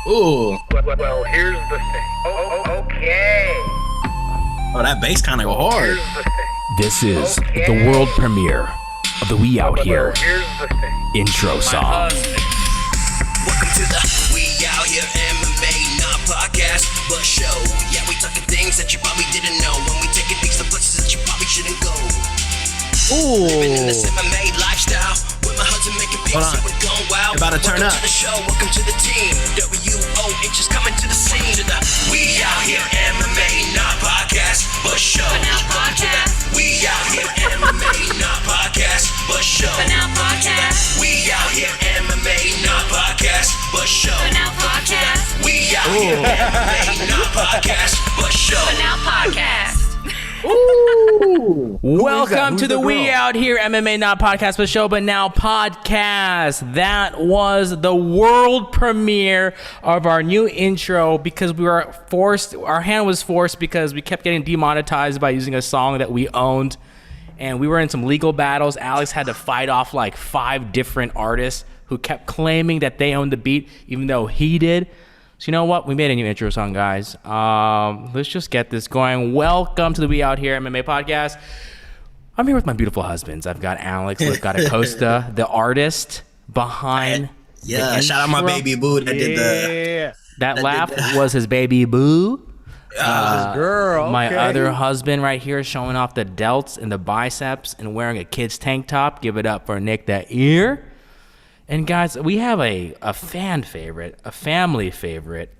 Ooh. Well, here's the thing. Okay. Oh, that bass kind of go hard. Here's the thing. This is the world premiere of the We Out Here Here's the thing. intro song. Welcome to the We Out Here MMA, not podcast, but show. Yeah, we talking things that you probably didn't know. When we taking things to places that you probably shouldn't go. Ooh. Living in this MMA lifestyle, with my husband making beats and we're going wild. About to turn Welcome up. to the show, welcome to the team. WOH is coming to the scene. To the We Out Here MMA, not podcast, but show. Welcome to the We Out Here MMA, not podcast, but show. We Out Here MMA, not podcast, but show. We Out Here MMA, not podcast, but show. Ooh. Welcome to the We Out Here MMA Not Podcast but Show But Now podcast. That was the world premiere of our new intro because we were forced, our hand was forced because we kept getting demonetized by using a song that we owned. And we were in some legal battles. Alex had to fight off like 5 different artists who kept claiming that they owned the beat even though he did. So you know what? We made a new intro song, guys. Let's just get this going. Welcome to the We Out Here MMA podcast. I'm here with my beautiful husbands. I've got Alex, we've got Acosta, the artist behind. Yeah, shout out my baby boo that did the. That laugh was his baby boo. Girl, My other husband right here showing off the delts and the biceps and wearing a kid's tank top. Give it up for Nick that ear. And guys, we have a fan favorite, a family favorite.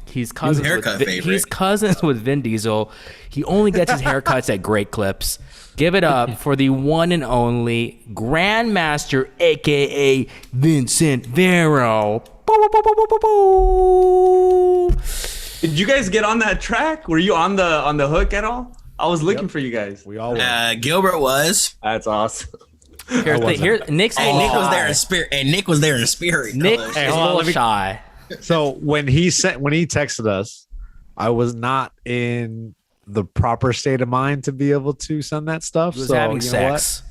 He's cousins he's cousins with Vin Diesel. He only gets his haircuts at Great Clips. Give it up for the one and only Grandmaster, aka Vincent Vero. Did you guys get on that track? Were you on the hook at all? I was looking for you guys. We all were. Gilbert was. That's awesome. Nick's And Nick was there in spirit. And Nick was there in spirit. Nick fellas. is a little shy. So when he texted us, I was not in the proper state of mind to be able to send that stuff. He was so having you know sex.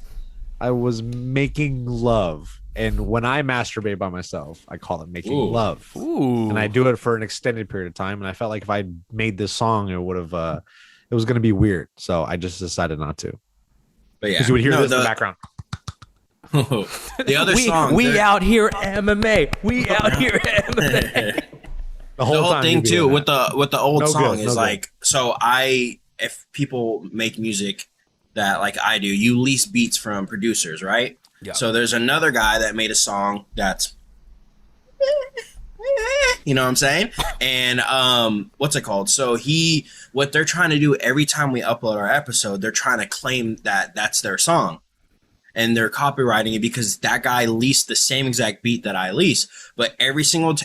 what? I was making love. And when I masturbate by myself, I call it making love. Ooh. And I do it for an extended period of time. And I felt like if I made this song, it would have it was gonna be weird. So I just decided not to. But yeah, Because you would hear this in the background. The other song. We out here MMA. We out here MMA. The whole the whole thing too with the old song is good. so if people make music that like I do, you lease beats from producers, right? Yeah. So there's another guy that made a song that's you know what I'm saying? And what's it called? So what they're trying to do every time we upload our episode, they're trying to claim that that's their song. And they're copywriting it because that guy leased the same exact beat that I lease. But every single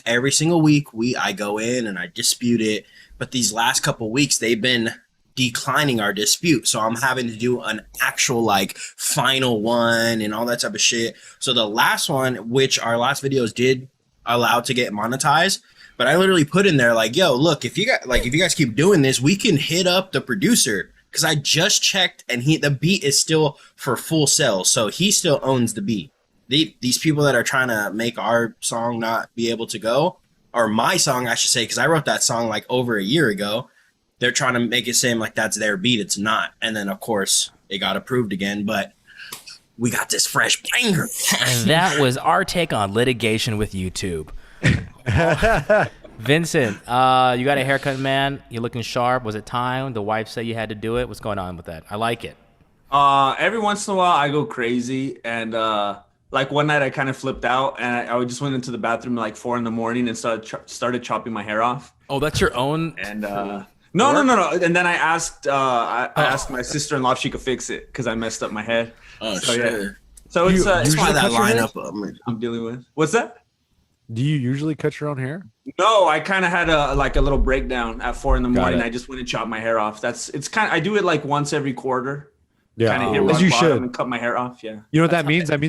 week I go in and I dispute it. But these last couple weeks they've been declining our dispute, so I'm having to do an actual like final one and all that type of shit. So the last one, which our last videos did allow to get monetized, but I literally put in there like, yo, look, if you guys keep doing this, we can hit up the producer. Because I just checked and the beat is still for full sales. So he still owns the beat. These people that are trying to make our song not be able to go, or my song, I should say, because I wrote that song like over a year ago. They're trying to make it seem like that's their beat. It's not. And then, of course, it got approved again. But we got this fresh banger. And that was our take on litigation with YouTube. Vincent, you got a haircut, man. You're looking sharp. Was it time? The wife said you had to do it. What's going on with that? I like it. Every once in a while I go crazy, and like one night I kind of flipped out, and I just went into the bathroom at like 4 a.m. and started chopping my hair off. Oh, that's your own. And no. And then I asked asked my sister-in-law if she could fix it because I messed up my head. Oh, so, shit. Yeah. So it's That's why that lineup I'm dealing with. What's that? Do you usually cut your own hair? No, I kind of had a little breakdown at 4 a.m. Got it. I just went and chopped my hair off. I do it like once every quarter. Yeah, Kind of hit rock as you bottom should. and cut my hair off. Yeah. You know what that means? That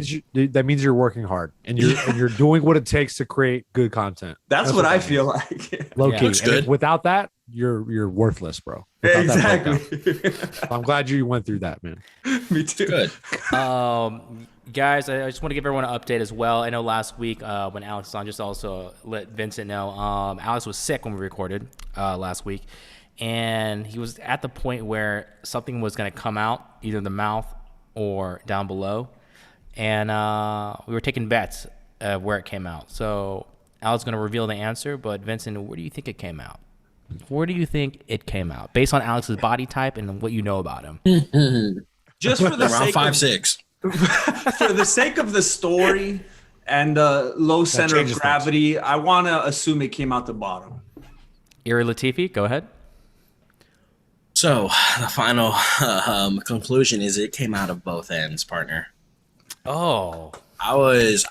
means you're working hard and you're doing what it takes to create good content. That's what I that feel means. like. Low Yeah. key. Looks And good. without that, you're worthless, bro. Without that Exactly. breakdown. I'm glad you went through that, man. Me too. Good. Guys, I just want to give everyone an update as well. I know last week when Alex was on, just also let Vincent know, Alex was sick when we recorded last week, and he was at the point where something was going to come out, either the mouth or down below, and we were taking bets of where it came out. So Alex is going to reveal the answer, but Vincent, where do you think it came out? Where do you think it came out, based on Alex's body type and what you know about him? Just for the Around sake 5'6". for the sake of the story and low center of gravity, I want to assume it came out the bottom. Iri Latifi, go ahead. So the final conclusion is it came out of both ends, partner. Oh, I was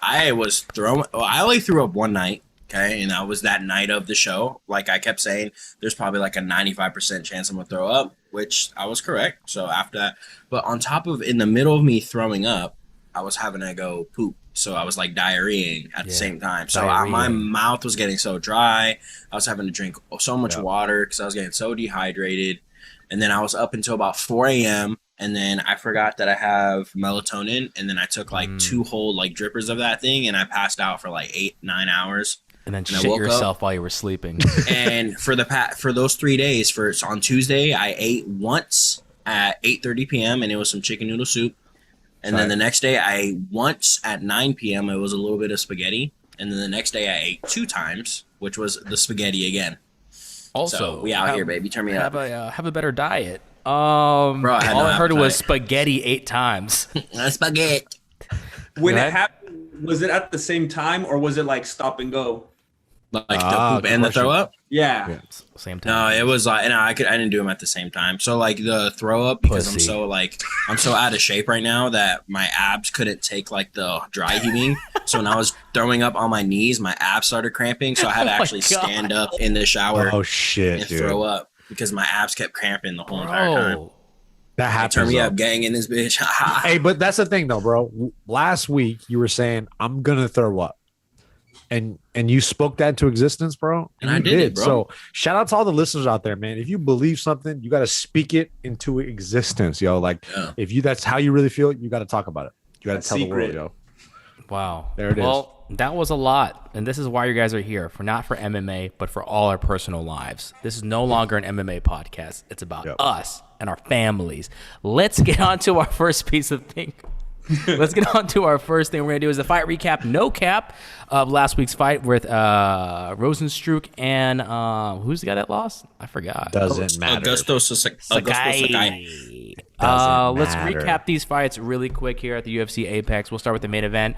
throwing. Well, I only threw up one night, okay, and that was that night of the show. Like I kept saying, there's probably like a 95% chance I'm gonna throw up, which I was correct. So after that, but on top of, in the middle of me throwing up, I was having to go poop. So I was like diarrheaing at the same time. So my mouth was getting so dry. I was having to drink so much water because I was getting so dehydrated. And then I was up until about 4 a.m. And then I forgot that I have melatonin. And then I took like 2 whole like drippers of that thing. And I passed out for like 8-9 hours. And then shit yourself while you were sleeping. And for those 3 days, on Tuesday, I ate once at 8:30 p.m. and it was some chicken noodle soup. And then the next day I ate once at 9 p.m. It was a little bit of spaghetti. And then the next day I ate 2 times, which was the spaghetti again. Also, so we out here, baby. Turn me up. Have a better diet. Bro, all I heard was spaghetti 8 times. Spaghetti. When it happened, was it at the same time or was it like stop and go? Like the poop and the throw up? Yeah. Same time. No, it was like, I didn't do them at the same time. So like the throw up, because I'm so out of shape right now that my abs couldn't take like the dry heaving. So when I was throwing up on my knees, my abs started cramping. So I had to actually stand up in the shower and throw up because my abs kept cramping the whole entire time. That happens. Turn me up, gang, in this bitch. Hey, but that's the thing though, bro. Last week you were saying I'm gonna throw up. And you spoke that into existence, bro. And I did it, bro. So shout out to all the listeners out there, man. If you believe something, you got to speak it into existence, yo. Like if that's how you really feel, you got to talk about it. You got to tell the world, yo. Wow. There it is. Well, that was a lot. And this is why you guys are here, not for MMA, but for all our personal lives. This is no longer an MMA podcast. It's about us and our families. Let's get on to our first piece of thing. Let's get on to our first thing we're going to do is a fight recap, no cap, of last week's fight with Rosenstroke and who's the guy that lost? I forgot. Doesn't matter. Augusto Sakai. Let's recap these fights really quick here at the UFC Apex. We'll start with the main event.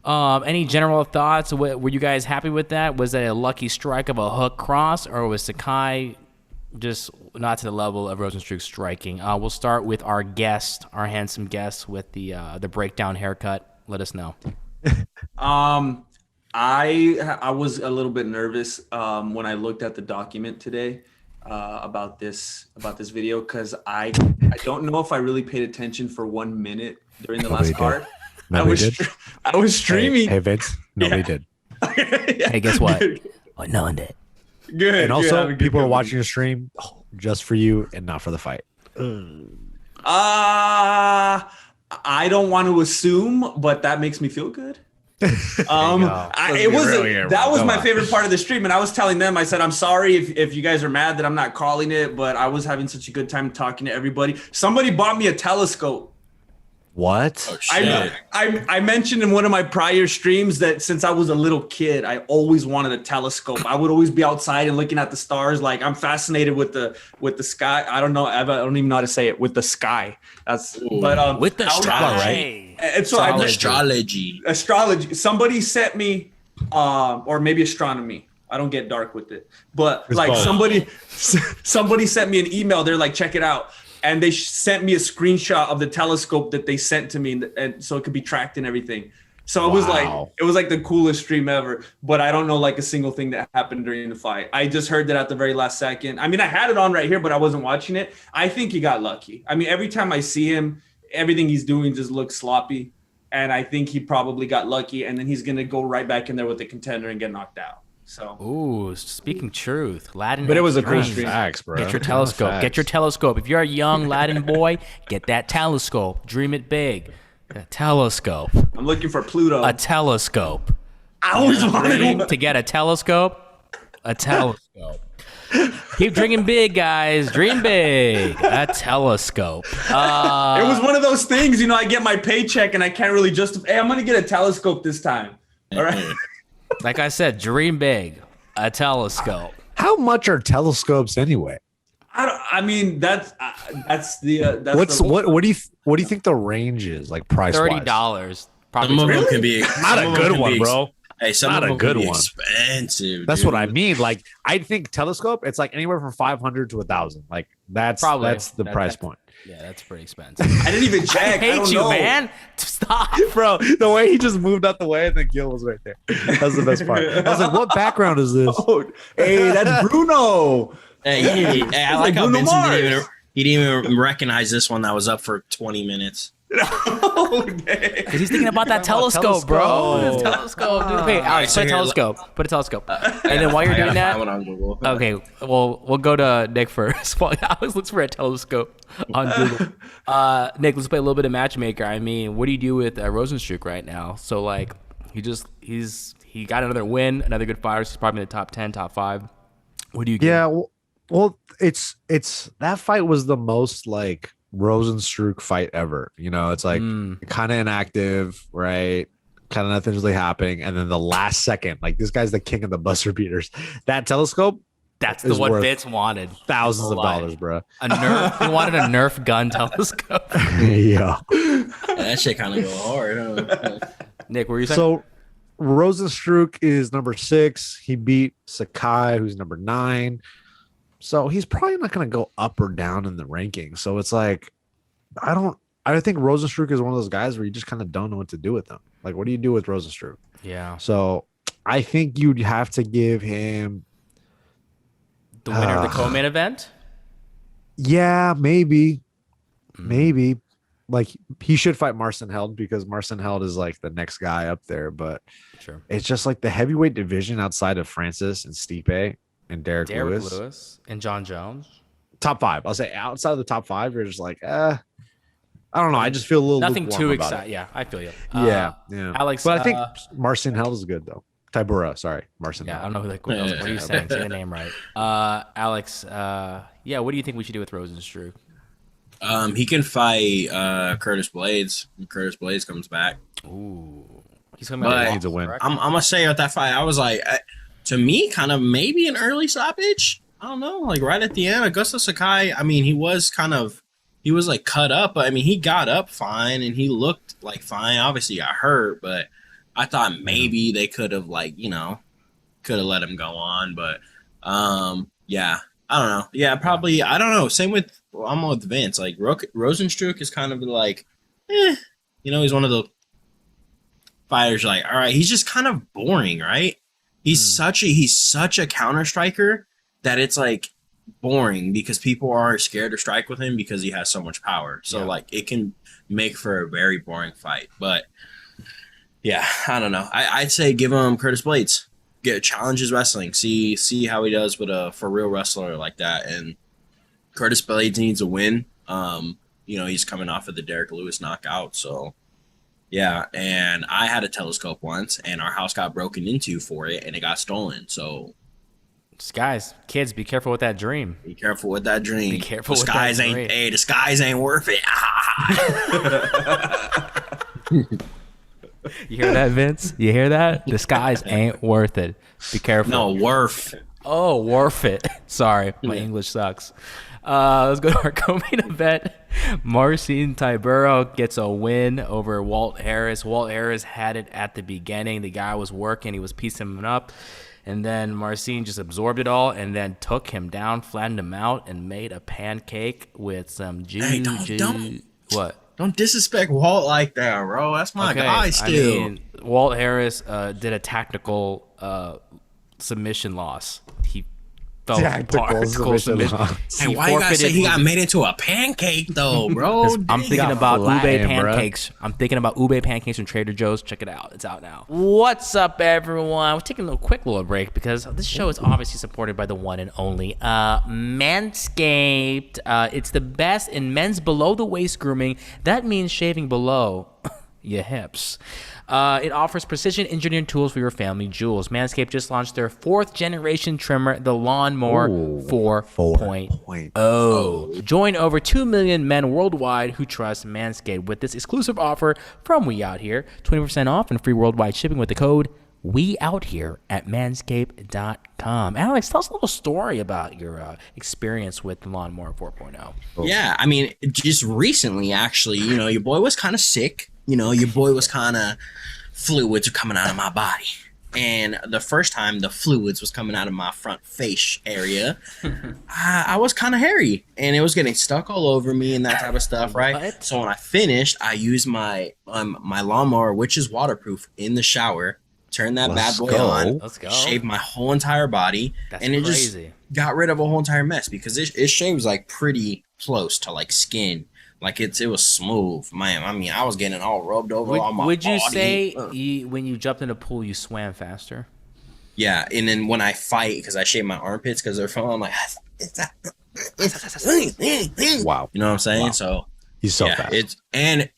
Any general thoughts? Were you guys happy with that? Was it a lucky strike of a hook cross, or was Sakai just not to the level of Rosenstroke striking? We'll start with our guest, our handsome guest with the breakdown haircut. Let us know. I was a little bit nervous when I looked at the document today about this video because I don't know if I really paid attention for 1 minute during the last card. I was streaming. Hey Vince, nobody did. Hey, guess what? Oh, no one did. Good. And also, people are watching your stream just for you and not for the fight. I don't want to assume, but that makes me feel good. That was my favorite part of the stream, and I was telling them, I said, I'm sorry if you guys are mad that I'm not calling it, but I was having such a good time talking to everybody. Somebody bought me a telescope. What? Oh, shit. I mentioned in one of my prior streams that since I was a little kid, I always wanted a telescope. I would always be outside and looking at the stars. Like I'm fascinated with the sky. I don't know. I don't even know how to say it. With the sky. With the sky, right? And so Astrology. Somebody sent me, or maybe astronomy. I don't get dark with it, but it's like both. somebody sent me an email. They're like, check it out. And they sent me a screenshot of the telescope that they sent to me, and so it could be tracked and everything. So it was like the coolest stream ever. But I don't know like a single thing that happened during the fight. I just heard that at the very last second. I mean, I had it on right here, but I wasn't watching it. I think he got lucky. I mean, every time I see him, everything he's doing just looks sloppy, and I think he probably got lucky. And then he's gonna go right back in there with the contender and get knocked out. So, ooh, speaking truth, Latin. But it was a cool stream. Facts, bro. Get your telescope. Get your telescope. If you're a young Latin boy, get that telescope. Dream it big. A telescope. I'm looking for Pluto. A telescope. I always wanted one. To get a telescope. A telescope. Keep drinking big, guys. Dream big. A telescope. It was one of those things, you know, I get my paycheck and I can't really justify. Hey, I'm going to get a telescope this time. All right. Like I said, dream big. A telescope. How much are telescopes anyway? I mean, that's the. That's What do you think the range is, like price $30. Probably. Some of them can be Not a good one, bro. Hey, some Not of a them good can be one. expensive. That's dude. what I mean. Like, I think telescope, it's like anywhere from 500 to 1,000. Like, that's the price point. Yeah, that's pretty expensive. I didn't even check. I hate don't you, know. man. Stop. Bro, the way he just moved out the way and then Gil was right there. That's the best part. I was like, what background is this? Oh, hey, that's Bruno. Hey, I like how Bruno Vincent Mars. he didn't even recognize this one that was up for 20 minutes. Oh, dang. Because he's thinking about that telescope, bro. Telescope, dude. Okay, all right, so put a here, telescope. Put a telescope. And then while you're doing that, on Google. okay, well, we'll go to Nick first. While I always looks for a telescope on Google. Nick, let's play a little bit of matchmaker. I mean, what do you do with Rosenstroke right now? So, like, he got another win, another good fighter. He's probably in the top 10, top 5. What do you get? Yeah, well, it's that fight was the most like Rosenstroke fight ever. You know, it's like kind of inactive, right? Kind of nothing's really happening, and then the last second, like this guy's the king of the buzzer beaters. That telescope, That's is the one worth Vince wanted. thousands of Lie. dollars, bro. A Nerf. He wanted a Nerf gun telescope. Yeah. That shit kind of go hard. Huh? Nick, what were you saying? So Rosenstroke is number 6. He beat Sakai, who's number 9. So he's probably not going to go up or down in the ranking. So it's like, I think Rosenstroke is one of those guys where you just kind of don't know what to do with him. Like, what do you do with Rosenstroke? Yeah. So I think you'd have to give him. The winner of the co-main event? Yeah, maybe. Maybe. Like, he should fight Marcin Held because Marcin Held is like the next guy up there. But Sure. it's just like the heavyweight division outside of Francis and Stipe and Derek Lewis. And John Jones. Top 5. I'll say outside of the top 5, you're just like, I don't know. I just feel a little Nothing lukewarm too about exciting. Yeah, I feel you. it. Yeah. Alex, But I think Marcin Held is good though. Tybura, sorry, Marcin. Yeah, I Held. don't know what are you saying? Say the name right. Alex, yeah, what do you think we should do with Rosenstroke? He can fight Curtis Blades when Curtis Blades comes back. Ooh. He's coming But out he needs a win. I'm gonna say at that fight, I was like, to me, kind of maybe an early stoppage. I don't know, like right at the end, Augusta Sakai. I mean, he was like cut up, but I mean, he got up fine and he looked like fine. Obviously, got hurt, but I thought maybe they could have let him go on. But yeah, I don't know. Yeah, probably. I don't know. Same with I'm with Vince. Like Rosenstroke is kind of like, he's one of the fighters. Like, all right, he's just kind of boring, right? He's such a counter striker that it's like boring because people are scared to strike with him because he has so much power. So like it can make for a very boring fight. But yeah, I don't know. I'd say give him Curtis Blades. Get challenges wrestling. See how he does with a for real wrestler like that. And Curtis Blades needs a win. He's coming off of the Derek Lewis knockout. So yeah, and I had a telescope once, and our house got broken into for it, and it got stolen. So, guys, kids, be careful with that dream. be careful with that dream. Be careful The with that skies dream. ain't. Hey, the skies ain't worth it. You hear that, Vince? You hear that? The skies ain't worth it. Be careful. No, worth. Oh, worth it. Sorry, my English sucks. Let's go to our co-main event. Marcin Tybura gets a win over Walt Harris. Walt Harris had it at the beginning. The guy was working. He was piecing him up. And then Marcin just absorbed it all and then took him down, flattened him out, and made a pancake with some juice. Hey, don't. What? Don't disrespect Walt like that, bro. That's my guy still. I mean, Walt Harris did a tactical submission loss. He fell apart. submission loss. Hey, why you gotta say he got made into a pancake though, bro? I'm thinking got about ube flattened, pancakes. I'm thinking about ube pancakes from Trader Joe's. Check it out. It's out now. What's up, everyone? We're taking a quick little break because this show is obviously supported by the one and only Manscaped. It's the best in men's below the waist grooming. That means shaving below your hips. It offers precision engineered tools for your family jewels. Manscaped just launched their 4th generation trimmer, the Lawnmower 4.0. Join over 2 million men worldwide who trust Manscaped with this exclusive offer from We Out Here. 20% off and free worldwide shipping with the code We Out Here at manscaped.com. Alex, tell us a little story about your experience with the Lawnmower 4.0. Yeah, I mean, just recently, actually, you know, your boy was kind of sick. You know, your boy was kind of fluids were coming out of my body. And the first time the fluids was coming out of my front face area, I was kind of hairy and it was getting stuck all over me and that type of stuff, right? What? So when I finished, I used my my lawnmower, which is waterproof, in the shower. Turn that bad boy on. Let's go. Shave my whole entire body. That's and it crazy. just got rid of a whole entire mess because it shaves like pretty close to like skin. Like it was smooth, man. I mean, I was getting it all rubbed over on my Would you body. say when you jumped in the pool, you swam faster? Yeah, and then when I fight, because I shave my armpits because they're full, I'm like, Wow. you know what I'm saying? Wow. So He's so yeah, fast.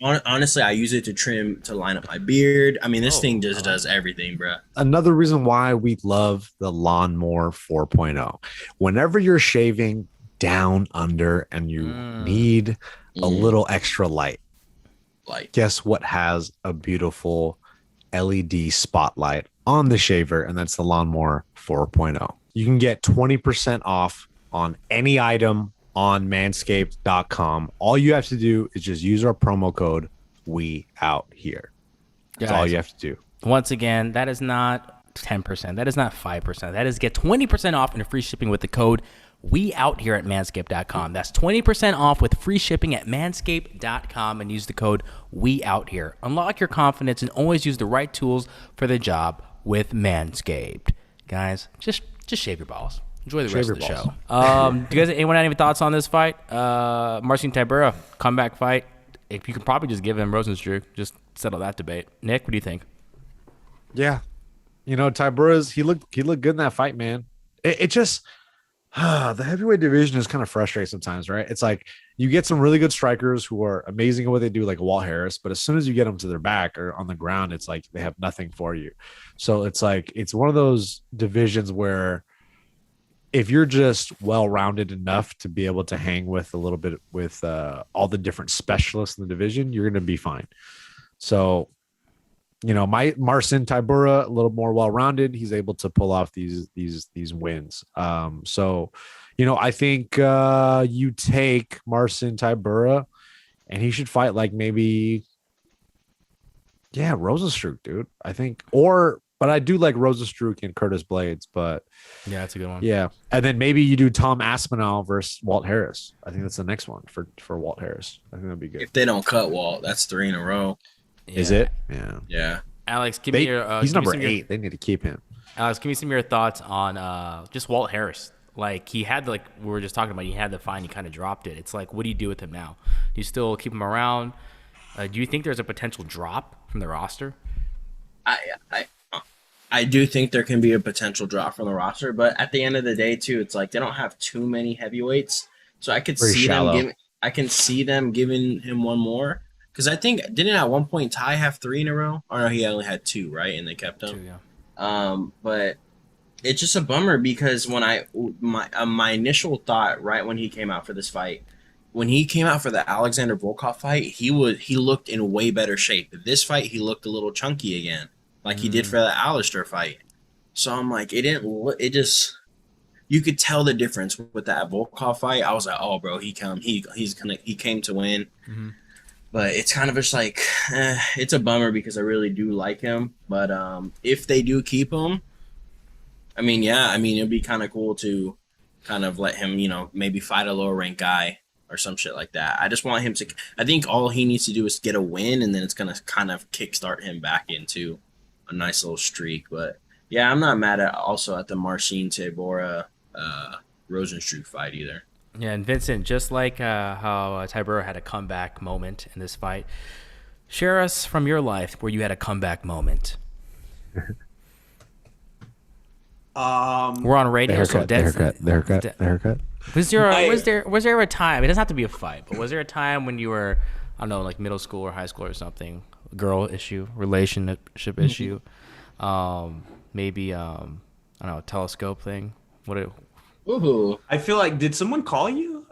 honestly, I use it to line up my beard. I mean, this thing just does everything, bro. Another reason why we love the Lawnmower 4.0. Whenever you're shaving down under and you need a little extra light, Like, guess what has a beautiful LED spotlight on the shaver, and that's the Lawnmower 4.0. You can get 20% off on any item on manscaped.com. All you have to do is just use our promo code We Out Here. That's all Guys, you have to do. Once again, that is not 10%. That is not 5%. That is get 20% off and free shipping with the code We Out Here at manscaped.com. That's 20% off with free shipping at manscaped.com and use the code We Out Here. Unlock your confidence and always use the right tools for the job with Manscaped. Guys, just shave your balls. Enjoy the rest of the show. Do you guys, anyone have any thoughts on this fight? Marcin Tybura, comeback fight. If you could probably just give him Rosenstroke, just settle that debate. Nick, what do you think? Yeah. You know, Tybura's he looked good in that fight, man. It just the heavyweight division is kind of frustrating sometimes, right? It's like you get some really good strikers who are amazing at what they do, like Walt Harris, but as soon as you get them to their back or on the ground, it's like they have nothing for you. So it's like it's one of those divisions where if you're just well-rounded enough to be able to hang with a little bit with all the different specialists in the division, you're going to be fine. So, you know, my Marcin Tybura, a little more well-rounded, he's able to pull off these wins. So, you know, I think you take Marcin Tybura and he should fight like maybe, Rosenstroke, dude. I think, but I do like Rosenstroke and Curtis Blades, but Yeah, that's a good one. yeah. And then maybe you do Tom Aspinall versus Walt Harris. I think that's the next one for Walt Harris. I think that'd be good. if they don't cut Walt, that's 3 in a row. Is it? Yeah. Yeah. Alex, give me your. He's give me number some of your- 8. They need to keep him. Alex, give me some of your thoughts on just Walt Harris. Like he had, like we were just talking about, he had the fine, he kind of dropped it. It's like, what do you do with him now? Do you still keep him around? Do you think there's a potential drop from the roster? I do think there can be a potential drop from the roster, but at the end of the day, too, it's like they don't have too many heavyweights, so I could Very shallow. I can see them giving him one more because I think didn't at one point Ty have 3 in a row? Or no, he only had 2, right? And they kept him. 2, yeah. But it's just a bummer because when my initial thought right when he came out for this fight, when he came out for the Alexander Volkov fight, he looked in way better shape. This fight, he looked a little chunky again, like he did for the Alistair fight. So I'm like, you could tell the difference with that Volkov fight. I was like, oh, bro, he came to win. Mm-hmm. But it's kind of just like, it's a bummer because I really do like him. But if they do keep him, it'd be kind of cool to kind of let him, maybe fight a lower ranked guy or some shit like that. I just want him to. I think all he needs to do is get a win, and then it's gonna kind of kickstart him back into a nice little streak. But yeah, I'm not mad at the Marcin Tybura Rosenstroke fight either. Yeah, and Vincent, just like how Tybura had a comeback moment in this fight, share us from your life where you had a comeback moment. We're on radio, so The haircut. Was there a time? It doesn't have to be a fight, but was there a time when you were, I don't know, like middle school or high school or something? girl issue, relationship issue, maybe I don't know, a telescope thing. Ooh. I feel like, did someone call you?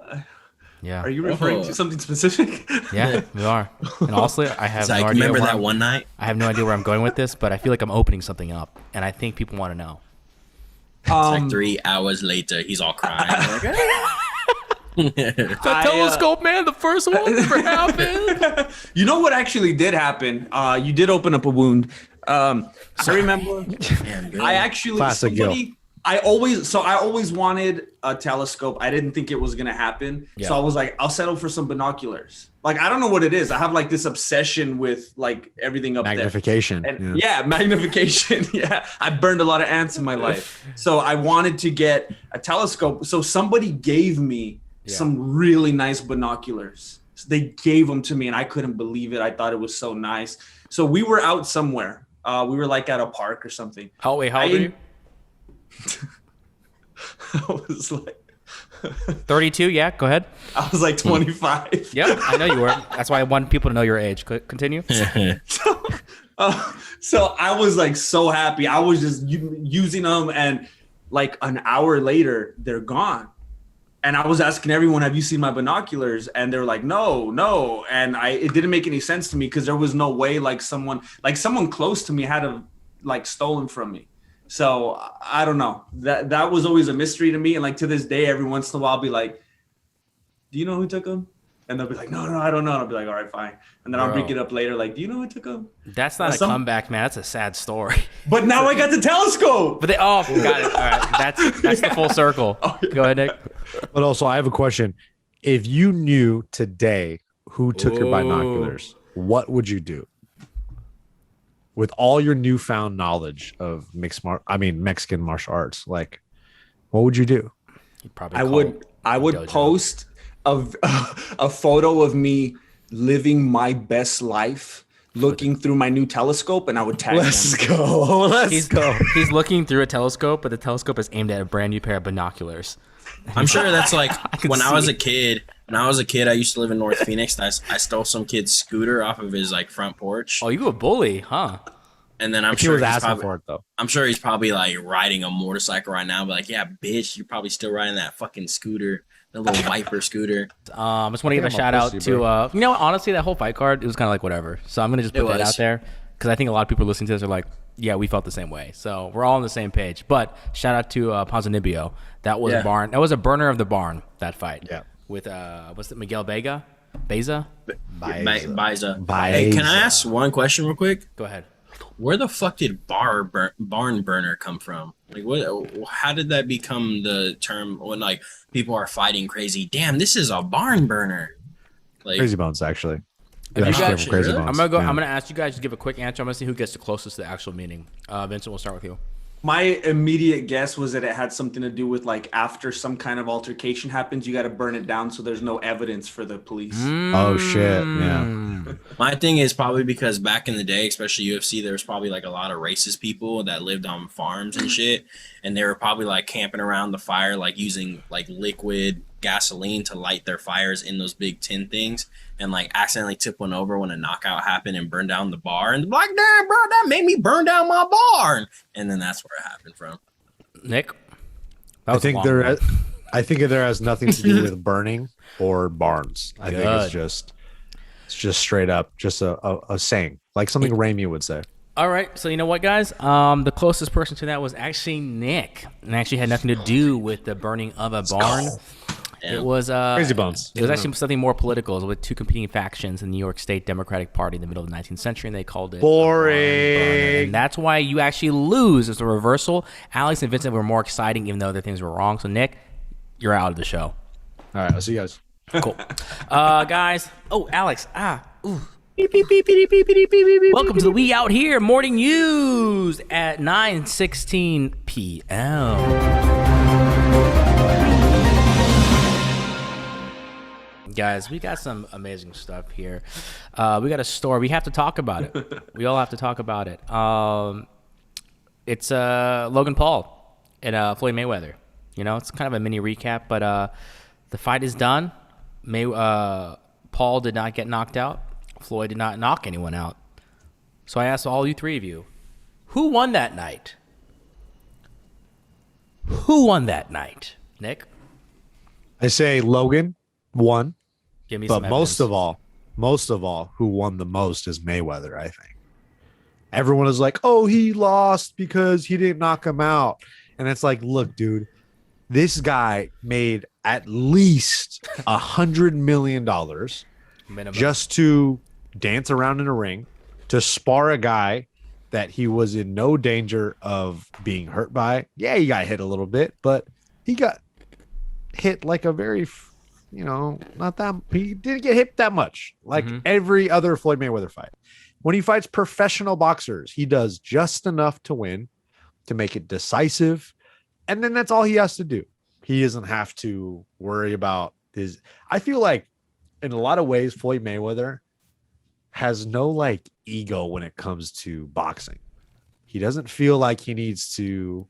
Yeah. Are you referring to something specific? Yeah, we are. And honestly, I have It's no like, idea. remember that one night? I have no idea where I'm going with this, but I feel like I'm opening something up, and I think people want to know. It's like 3 hours later, he's all crying. The telescope, man, the first one never happened. You know what actually did happen? You did open up a wound. I remember. Damn, I actually Classic I always wanted a telescope. I didn't think it was gonna happen. Yeah. So I was like, I'll settle for some binoculars. Like, I don't know what it is. I have like this obsession with like everything up Magnification. there. And magnification. Yeah. I burned a lot of ants in my life. So I wanted to get a telescope. So somebody gave me some really nice binoculars. So they gave them to me and I couldn't believe it. I thought it was so nice. So we were out somewhere. We were like at a park or something. How old are you? I was like 32, yeah, go ahead. I was like 25. Yep, I know you were. That's why I want people to know your age. Continue. So I was like so happy. I was just using them, and like an hour later, they're gone. And I was asking everyone, "Have you seen my binoculars?" And they're like, "No." And it didn't make any sense to me because there was no way like someone close to me had to like stolen from me. So I don't know. That was always a mystery to me. And like to this day, every once in a while, I'll be like, "Do you know who took them?" And they'll be like, no, I don't know. And I'll be like, all right, fine. And then I'll bring it up later. Like, do you know who took them? That's not a comeback, man. That's a sad story. But now I got the telescope. But got it. All right. That's the full circle. Go ahead, Nick. But also, I have a question. If you knew today who took your binoculars, what would you do? With all your newfound knowledge of Mexican martial arts, like, what would you do? I would post a photo of me living my best life, looking through my new telescope, and I would tag Let's go. Let's go. He's looking through a telescope, but the telescope is aimed at a brand new pair of binoculars. I'm sure that's like when I was a kid. When I was a kid, I used to live in North Phoenix. I stole some kid's scooter off of his like front porch. Oh, you a bully, huh? And then I'm He sure was he's asking probably, for it though. I'm sure he's probably like riding a motorcycle right now. But like, yeah, bitch, you're probably still riding that fucking scooter, the little Viper scooter. I just want to give a shout out to honestly, that whole fight card, it was kind of like whatever. So I'm gonna just put that out there because I think a lot of people listening to this are like, yeah, we felt the same way. So we're all on the same page. But shout out to Ponzinibbio. That was a barn. That was a burner of the barn. That fight. Yeah. With what's it? Miguel Beza. Beza. Hey, can I ask one question real quick? Go ahead. Where the fuck did barn burner come from? Like, what? How did that become the term when like people are fighting crazy? Damn, this is a barn burner. Like Crazy Bones, actually. You guys, Crazy Bones. I'm gonna ask you guys to give a quick answer. I'm gonna see who gets the closest to the actual meaning. Vincent, we'll start with you. My immediate guess was that it had something to do with like after some kind of altercation happens, you got to burn it down so there's no evidence for the police. Oh shit! Yeah. My thing is probably because back in the day, especially UFC, there was probably like a lot of racist people that lived on farms and shit, and they were probably like camping around the fire, like using like liquid gasoline to light their fires in those big tin things, and like accidentally tip one over when a knockout happened and burned down the bar, and like, damn, bro, that made me burn down my barn, and then that's where it happened from. Nick, I think there has nothing to do with burning or barns. I think it's just straight up just a saying, like something Raimi would say. All right, so you know what, guys? The closest person to that was actually Nick, and actually had nothing to do with the burning of a barn. It was Crazy Bones. It was actually something more political. It was with two competing factions in the New York State Democratic Party in the middle of the 19th century, and they called it boring. And that's why you actually lose. It's a reversal. Alex and Vincent were more exciting, even though other things were wrong. So Nick, you're out of the show. All right, I'll see you guys. Cool, guys. Oh, Alex. Ooh. Welcome to the We Out Here morning news at 9:16 p.m. Guys, we got some amazing stuff here. We got a story. We have to talk about it. We all have to talk about it. It's Logan Paul and Floyd Mayweather. You know, it's kind of a mini recap, but the fight is done. Paul did not get knocked out. Floyd did not knock anyone out. So I asked all you three of you, who won that night? Who won that night? Nick? I say Logan won, Give me but some evidence. most of all, who won the most is Mayweather, I think. Everyone is like, oh, he lost because he didn't knock him out. And it's like, look, dude, this guy made at least $100 million Minimum. just to dance around in a ring, to spar a guy that he was in no danger of being hurt by. Yeah, he got hit a little bit, but he got hit like a very, not that, he didn't get hit that much, like every other Floyd Mayweather fight. When he fights professional boxers, he does just enough to win, to make it decisive, and then that's all he has to do. He doesn't have to worry about his. I feel like in a lot of ways, Floyd Mayweather has no like ego when it comes to boxing. He doesn't feel like he needs to,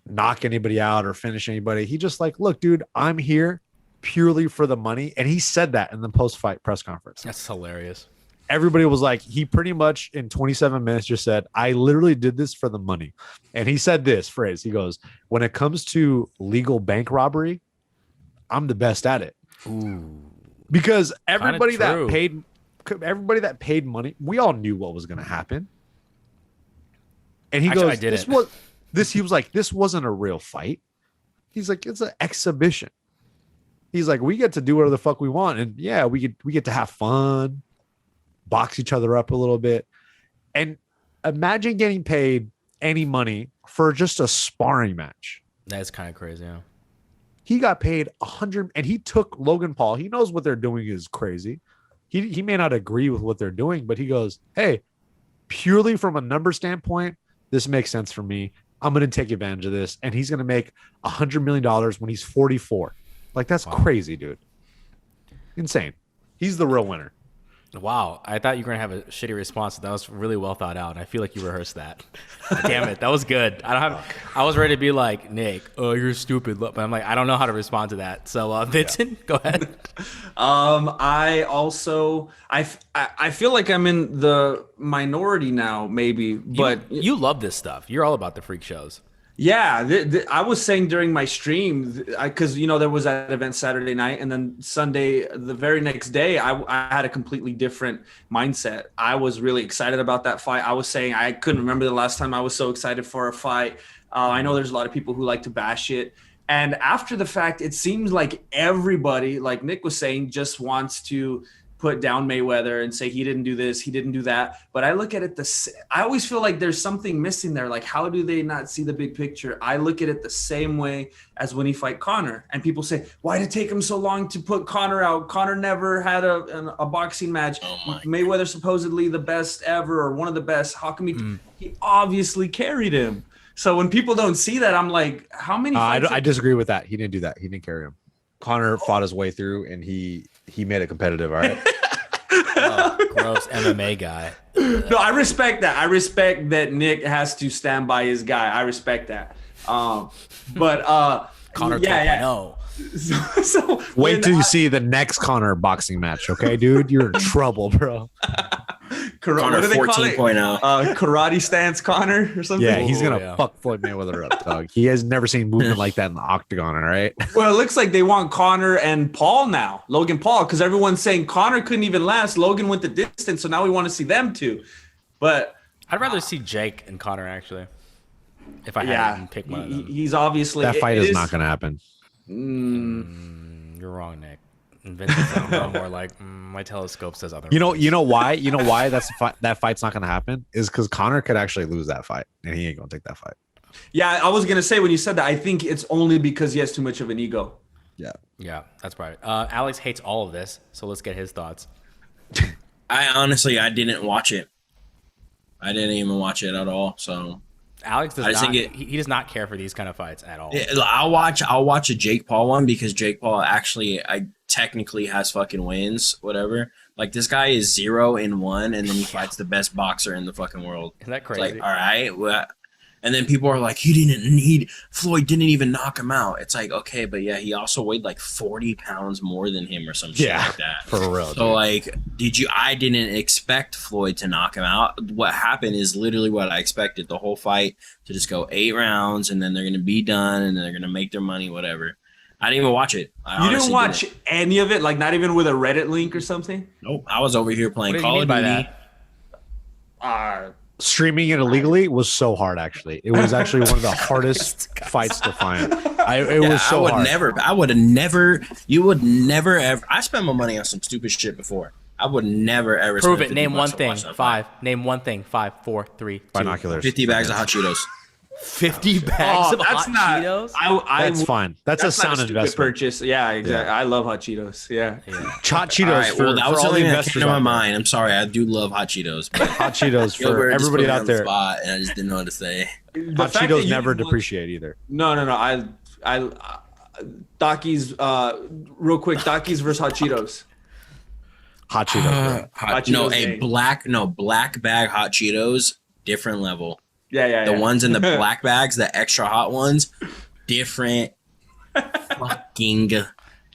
knock anybody out or finish anybody. He just like, look, dude, I'm here purely for the money. And he said that in the post-fight press conference. That's hilarious. Everybody was like, he pretty much in 27 minutes just said, I literally did this for the money. And he said this phrase. He goes, when it comes to legal bank robbery, I'm the best at it. Ooh. Because everybody true. that paid money, we all knew what was going to happen. And he Actually, goes, he was like, this wasn't a real fight. He's like, it's an exhibition. He's like, we get to do whatever the fuck we want. And yeah, we get to have fun, box each other up a little bit. And imagine getting paid any money for just a sparring match. That's kind of crazy, yeah. He got paid $100, and he took Logan Paul. He knows what they're doing is crazy. He may not agree with what they're doing, but he goes, hey, purely from a number standpoint, this makes sense for me. I'm going to take advantage of this. And he's going to make $100 million when he's 44. Like, that's crazy, dude. Insane. He's the real winner. Wow. I thought you were going to have a shitty response. That was really well thought out. I feel like you rehearsed that. Damn it. That was good. I was ready to be like, Nick, oh, you're stupid. But I'm like, I don't know how to respond to that. So, Vincent, go ahead. I feel like I'm in the minority now, maybe, but You love this stuff. You're all about the freak shows. yeah, I was saying during my stream, because there was that event Saturday night, and then Sunday, the very next day, I had a completely different mindset. I was really excited about that fight. I was saying I couldn't remember the last time I was so excited for a fight. I know there's a lot of people who like to bash it. And after the fact, it seems like everybody, like Nick was saying, just wants to put down Mayweather and say he didn't do this, he didn't do that. But I look at it I always feel like there's something missing there. Like, how do they not see the big picture? I look at it the same way as when he fight Conor. And people say, why did it take him so long to put Conor out? Conor never had a boxing match. Mayweather supposedly the best ever, or one of the best. How come he obviously carried him? So when people don't see that, I'm like, how many fights? I disagree with that. He didn't do that. He didn't carry him. Conor fought his way through, and he made it competitive. All right. Gross MMA guy. No, I respect that. I respect that Nick has to stand by his guy. I respect that. But Conor yeah. 2.0. So Wait till you see the next Conor boxing match, okay, dude? You're in trouble, bro. Conor 14.0. Karate stance Conor or something. Yeah, he's gonna fuck Floyd Mayweather up, dog. He has never seen movement like that in the octagon. All right. Well, it looks like they want Conor and Paul now, Logan Paul, because everyone's saying Conor couldn't even last. Logan went the distance, so now we want to see them too. But I'd rather see Jake and Conor, actually. If I had to pick one of them. He's obviously That fight is not gonna happen. You're wrong, Nick. And Vincent's more like, my telescope says otherwise. You know why? That fight's not gonna happen is because Conor could actually lose that fight, and he ain't gonna take that fight. Yeah, I was gonna say when you said that, I think it's only because he has too much of an ego. Yeah, that's probably. Alex hates all of this, so let's get his thoughts. I didn't watch it. I didn't even watch it at all. So Alex does not. He does not care for these kind of fights at all. I'll watch a Jake Paul one because Jake Paul actually technically has fucking wins, whatever. Like, this guy is 0-1, and then he fights the best boxer in the fucking world. Isn't that crazy? It's like, all right, well, And then people are like, Floyd didn't even knock him out. It's like, okay, but yeah, he also weighed like 40 pounds more than him or some shit like that. For real. So like, I didn't expect Floyd to knock him out. What happened is literally what I expected. The whole fight to just go 8 rounds and then they're going to be done and they're going to make their money, whatever. I didn't even watch it. You didn't watch any of it? Like not even with a Reddit link or something? Nope. I was over here playing What do you Call mean of by Duty. that? Streaming it illegally was so hard. Actually, it was actually one of the hardest fights to find. It was so hard. I would have never. You would never ever. I spent my money on some stupid shit before. I would never ever. Prove spend it. 50 Name one bucks to thing. watch that 5. fight. Name one thing. 5, 4, 3, 2. Binoculars. 50 bags of hot Cheetos. 50 bags of hot Cheetos? That's fine. That's a sound stupid investment. purchase. Yeah, exactly. I love hot Cheetos. Yeah. Hot Cheetos All right, for, well, that was for all the something that investors came to my out there. mind. I'm sorry, I do love hot Cheetos. But Hot Cheetos for Gilbert just everybody put me out on the there. spot, and I just didn't know what to say. Hot Cheetos never depreciate either. No. Dockies, real quick, Dockies versus Hot Cheetos. Hot Cheetos. Hot Cheetos Black bag hot Cheetos, different level. Yeah. The ones in the black bags, the extra hot ones, different fucking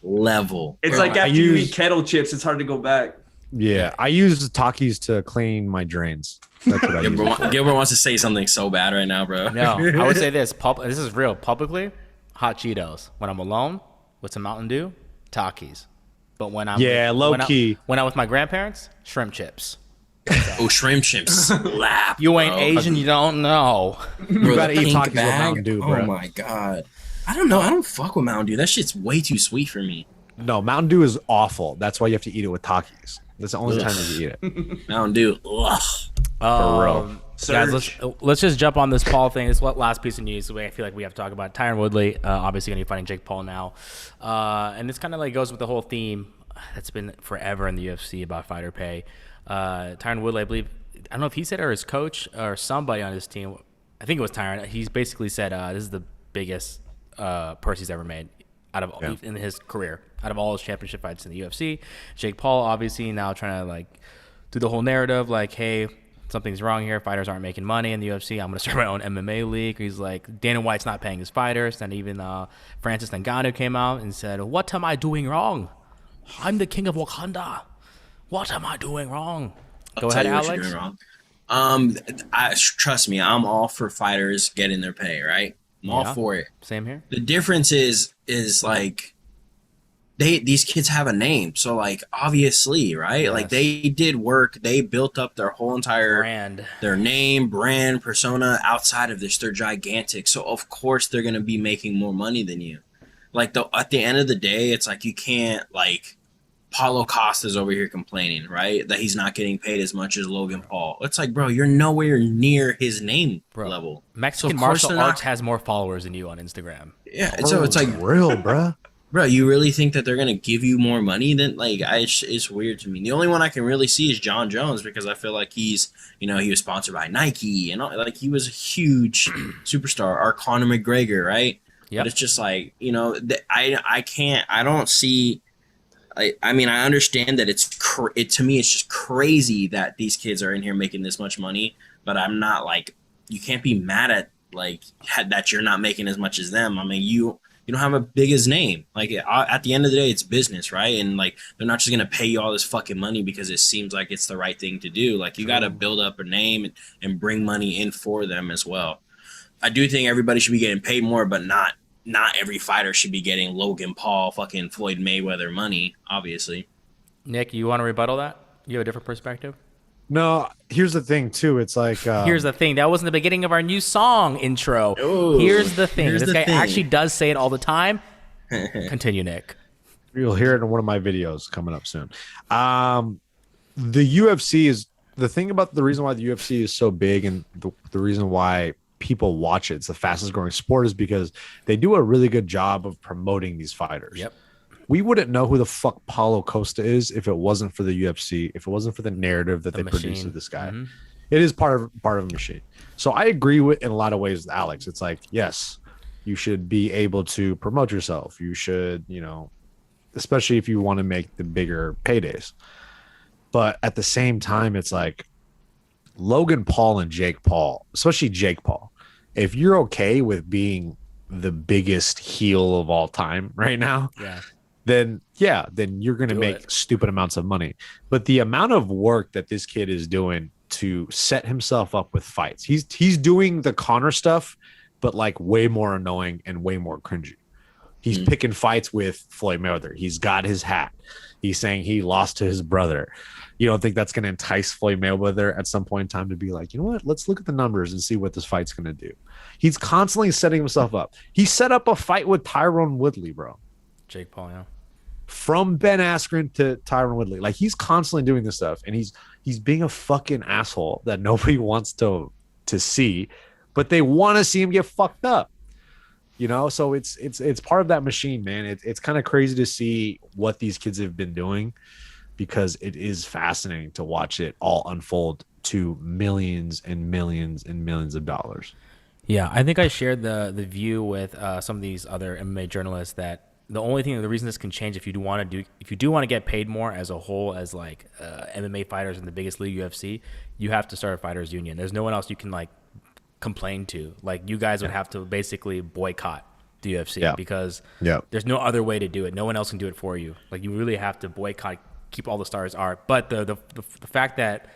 level. It's like after you eat kettle chips, it's hard to go back. Yeah, I use Takis to clean my drains. That's what I use. Gilbert wants to say something so bad right now, bro. No, I would say this. This is real. Publicly, hot Cheetos. When I'm alone with some Mountain Dew, Takis. But when I'm low key. When I'm with my grandparents, shrimp chips. Oh, shrimp chips slap. You ain't bro. Asian, you don't know. You gotta eat Pink Takis with Mountain Dew, bro. Oh my god. I don't know. I don't fuck with Mountain Dew. That shit's way too sweet for me. No, Mountain Dew is awful. That's why you have to eat it with Takis. That's the only time you eat it. Mountain Dew. Ugh. For real. Guys, let's just jump on this Paul thing. It's what last piece of news I feel like we have to talk about. Tyron Woodley, obviously going to be fighting Jake Paul now. And this kind of like goes with the whole theme that's been forever in the UFC about fighter pay. Tyron Woodley, I don't know if he said it or his coach or somebody on his team. I think it was Tyron. He's basically said this is the biggest purse he's ever made in his career, out of all his championship fights in the UFC. Jake Paul obviously now trying to like do the whole narrative like, hey, something's wrong here. Fighters aren't making money in the UFC. I'm going to start my own MMA league. He's like, Dana White's not paying his fighters. And even Francis Ngannou came out and said, what am I doing wrong? I'm the king of Wakanda. What am I doing wrong? Go ahead, Alex. Trust me, I'm all for fighters getting their pay, right? I'm all for it. Same here. The difference is like these kids have a name, so like obviously, right? Yes. Like they did work, they built up their whole entire Brand. their name, brand, persona outside of this. They're gigantic, so of course they're gonna be making more money than you. Like at the end of the day, it's like you can't like. Paulo Costa's over here complaining, right? That he's not getting paid as much as Logan Paul. It's like, bro, you're nowhere near his name level. Mexican martial arts has more followers than you on Instagram. Yeah, so it's like, real, bro. Bro, you really think that they're gonna give you more money than like? It's weird to me. The only one I can really see is John Jones because I feel like he's, he was sponsored by Nike and all, like he was a huge superstar. Or Conor McGregor, right? Yeah. But it's just like I don't see. I mean, I understand that to me, it's just crazy that these kids are in here making this much money, but I'm not like, you can't be mad at like that you're not making as much as them. I mean, you don't have a big as name. Like at the end of the day, it's business, right? And like, they're not just going to pay you all this fucking money because it seems like it's the right thing to do. Like you got to build up a name and bring money in for them as well. I do think everybody should be getting paid more, but not every fighter should be getting Logan Paul, fucking Floyd Mayweather money, obviously. Nick, you want to rebuttal that? You have a different perspective? No, here's the thing, too. It's like... here's the thing. That wasn't the beginning of our new song intro. Ooh, here's the thing. This guy thing. actually does say it all the time. Continue, Nick. You'll hear it in one of my videos coming up soon. The UFC is... The thing about the reason why the UFC is so big and the reason why people watch it, it's the fastest growing sport, is because they do a really good job of promoting these fighters. Yep. We wouldn't know who the fuck Paulo Costa is if it wasn't for the UFC, if it wasn't for the narrative that they produce of this guy. Mm-hmm. It is part of a machine. So I agree with in a lot of ways with Alex. It's like, yes, you should be able to promote yourself. You should, especially if you want to make the bigger paydays. But at the same time, it's like Logan Paul and Jake Paul, especially Jake Paul, if you're okay with being the biggest heel of all time right now, then you're going to make stupid amounts of money. But the amount of work that this kid is doing to set himself up with fights, he's doing the Conor stuff, but like way more annoying and way more cringy. He's picking fights with Floyd Mayweather. He's got his hat. He's saying he lost to his brother. You don't think that's going to entice Floyd Mayweather at some point in time to be like, you know what? Let's look at the numbers and see what this fight's going to do. He's constantly setting himself up. He set up a fight with Tyrone Woodley, bro. Jake Paul, yeah. From Ben Askren to Tyrone Woodley. Like, he's constantly doing this stuff, and he's being a fucking asshole that nobody wants to see, but they want to see him get fucked up. You know, so it's part of that machine, man. It's kind of crazy to see what these kids have been doing, because it is fascinating to watch it all unfold to millions and millions and millions of dollars. Yeah, I think I shared the view with some of these other MMA journalists that the reason this can change if you do want to get paid more as a whole, as like MMA fighters in the biggest league, UFC, you have to start a fighters union. There's no one else you can like complain to. Like, you guys would have to basically boycott the UFC because there's no other way to do it. No one else can do it for you. Like, you really have to boycott, keep all the stars are. But the fact that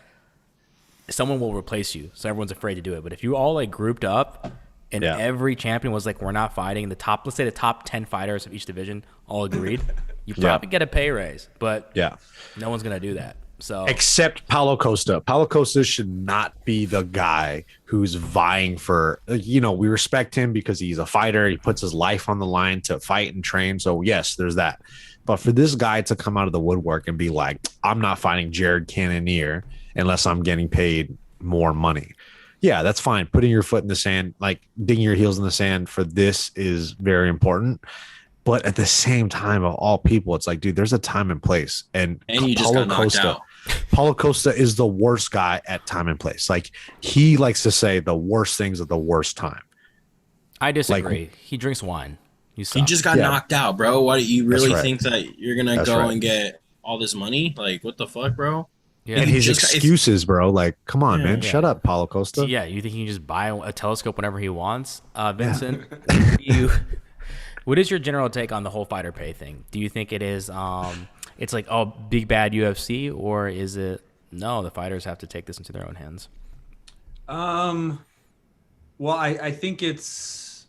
someone will replace you, so everyone's afraid to do it. But if you all like grouped up and every champion was like, we're not fighting, let's say the top 10 fighters of each division all agreed, you probably get a pay raise. But no one's gonna do that. So except Paulo Costa. Paulo Costa should not be the guy who's vying for, we respect him because he's a fighter. He puts his life on the line to fight and train. So yes, there's that. But for this guy to come out of the woodwork and be like, I'm not fighting Jared Cannonier unless I'm getting paid more money. Yeah, that's fine. Putting your foot in the sand, like digging your heels in the sand for this is very important. But at the same time, of all people, it's like, dude, there's a time and place. And you just got knocked out. Paulo Costa is the worst guy at time and place. Like, he likes to say the worst things at the worst time. I disagree. Like, he drinks wine. You just got knocked out, bro. What, do you really think that you're gonna go and get all this money? Like, what the fuck, bro? Yeah. And his excuses, bro. Like, come on, man. Shut up, Paulo Costa. Yeah, you think he can just buy a telescope whenever he wants? Vincent, what is your general take on the whole fighter pay thing? Do you think it is it's like, oh, big bad UFC, or is it no, the fighters have to take this into their own hands? Well, I think it's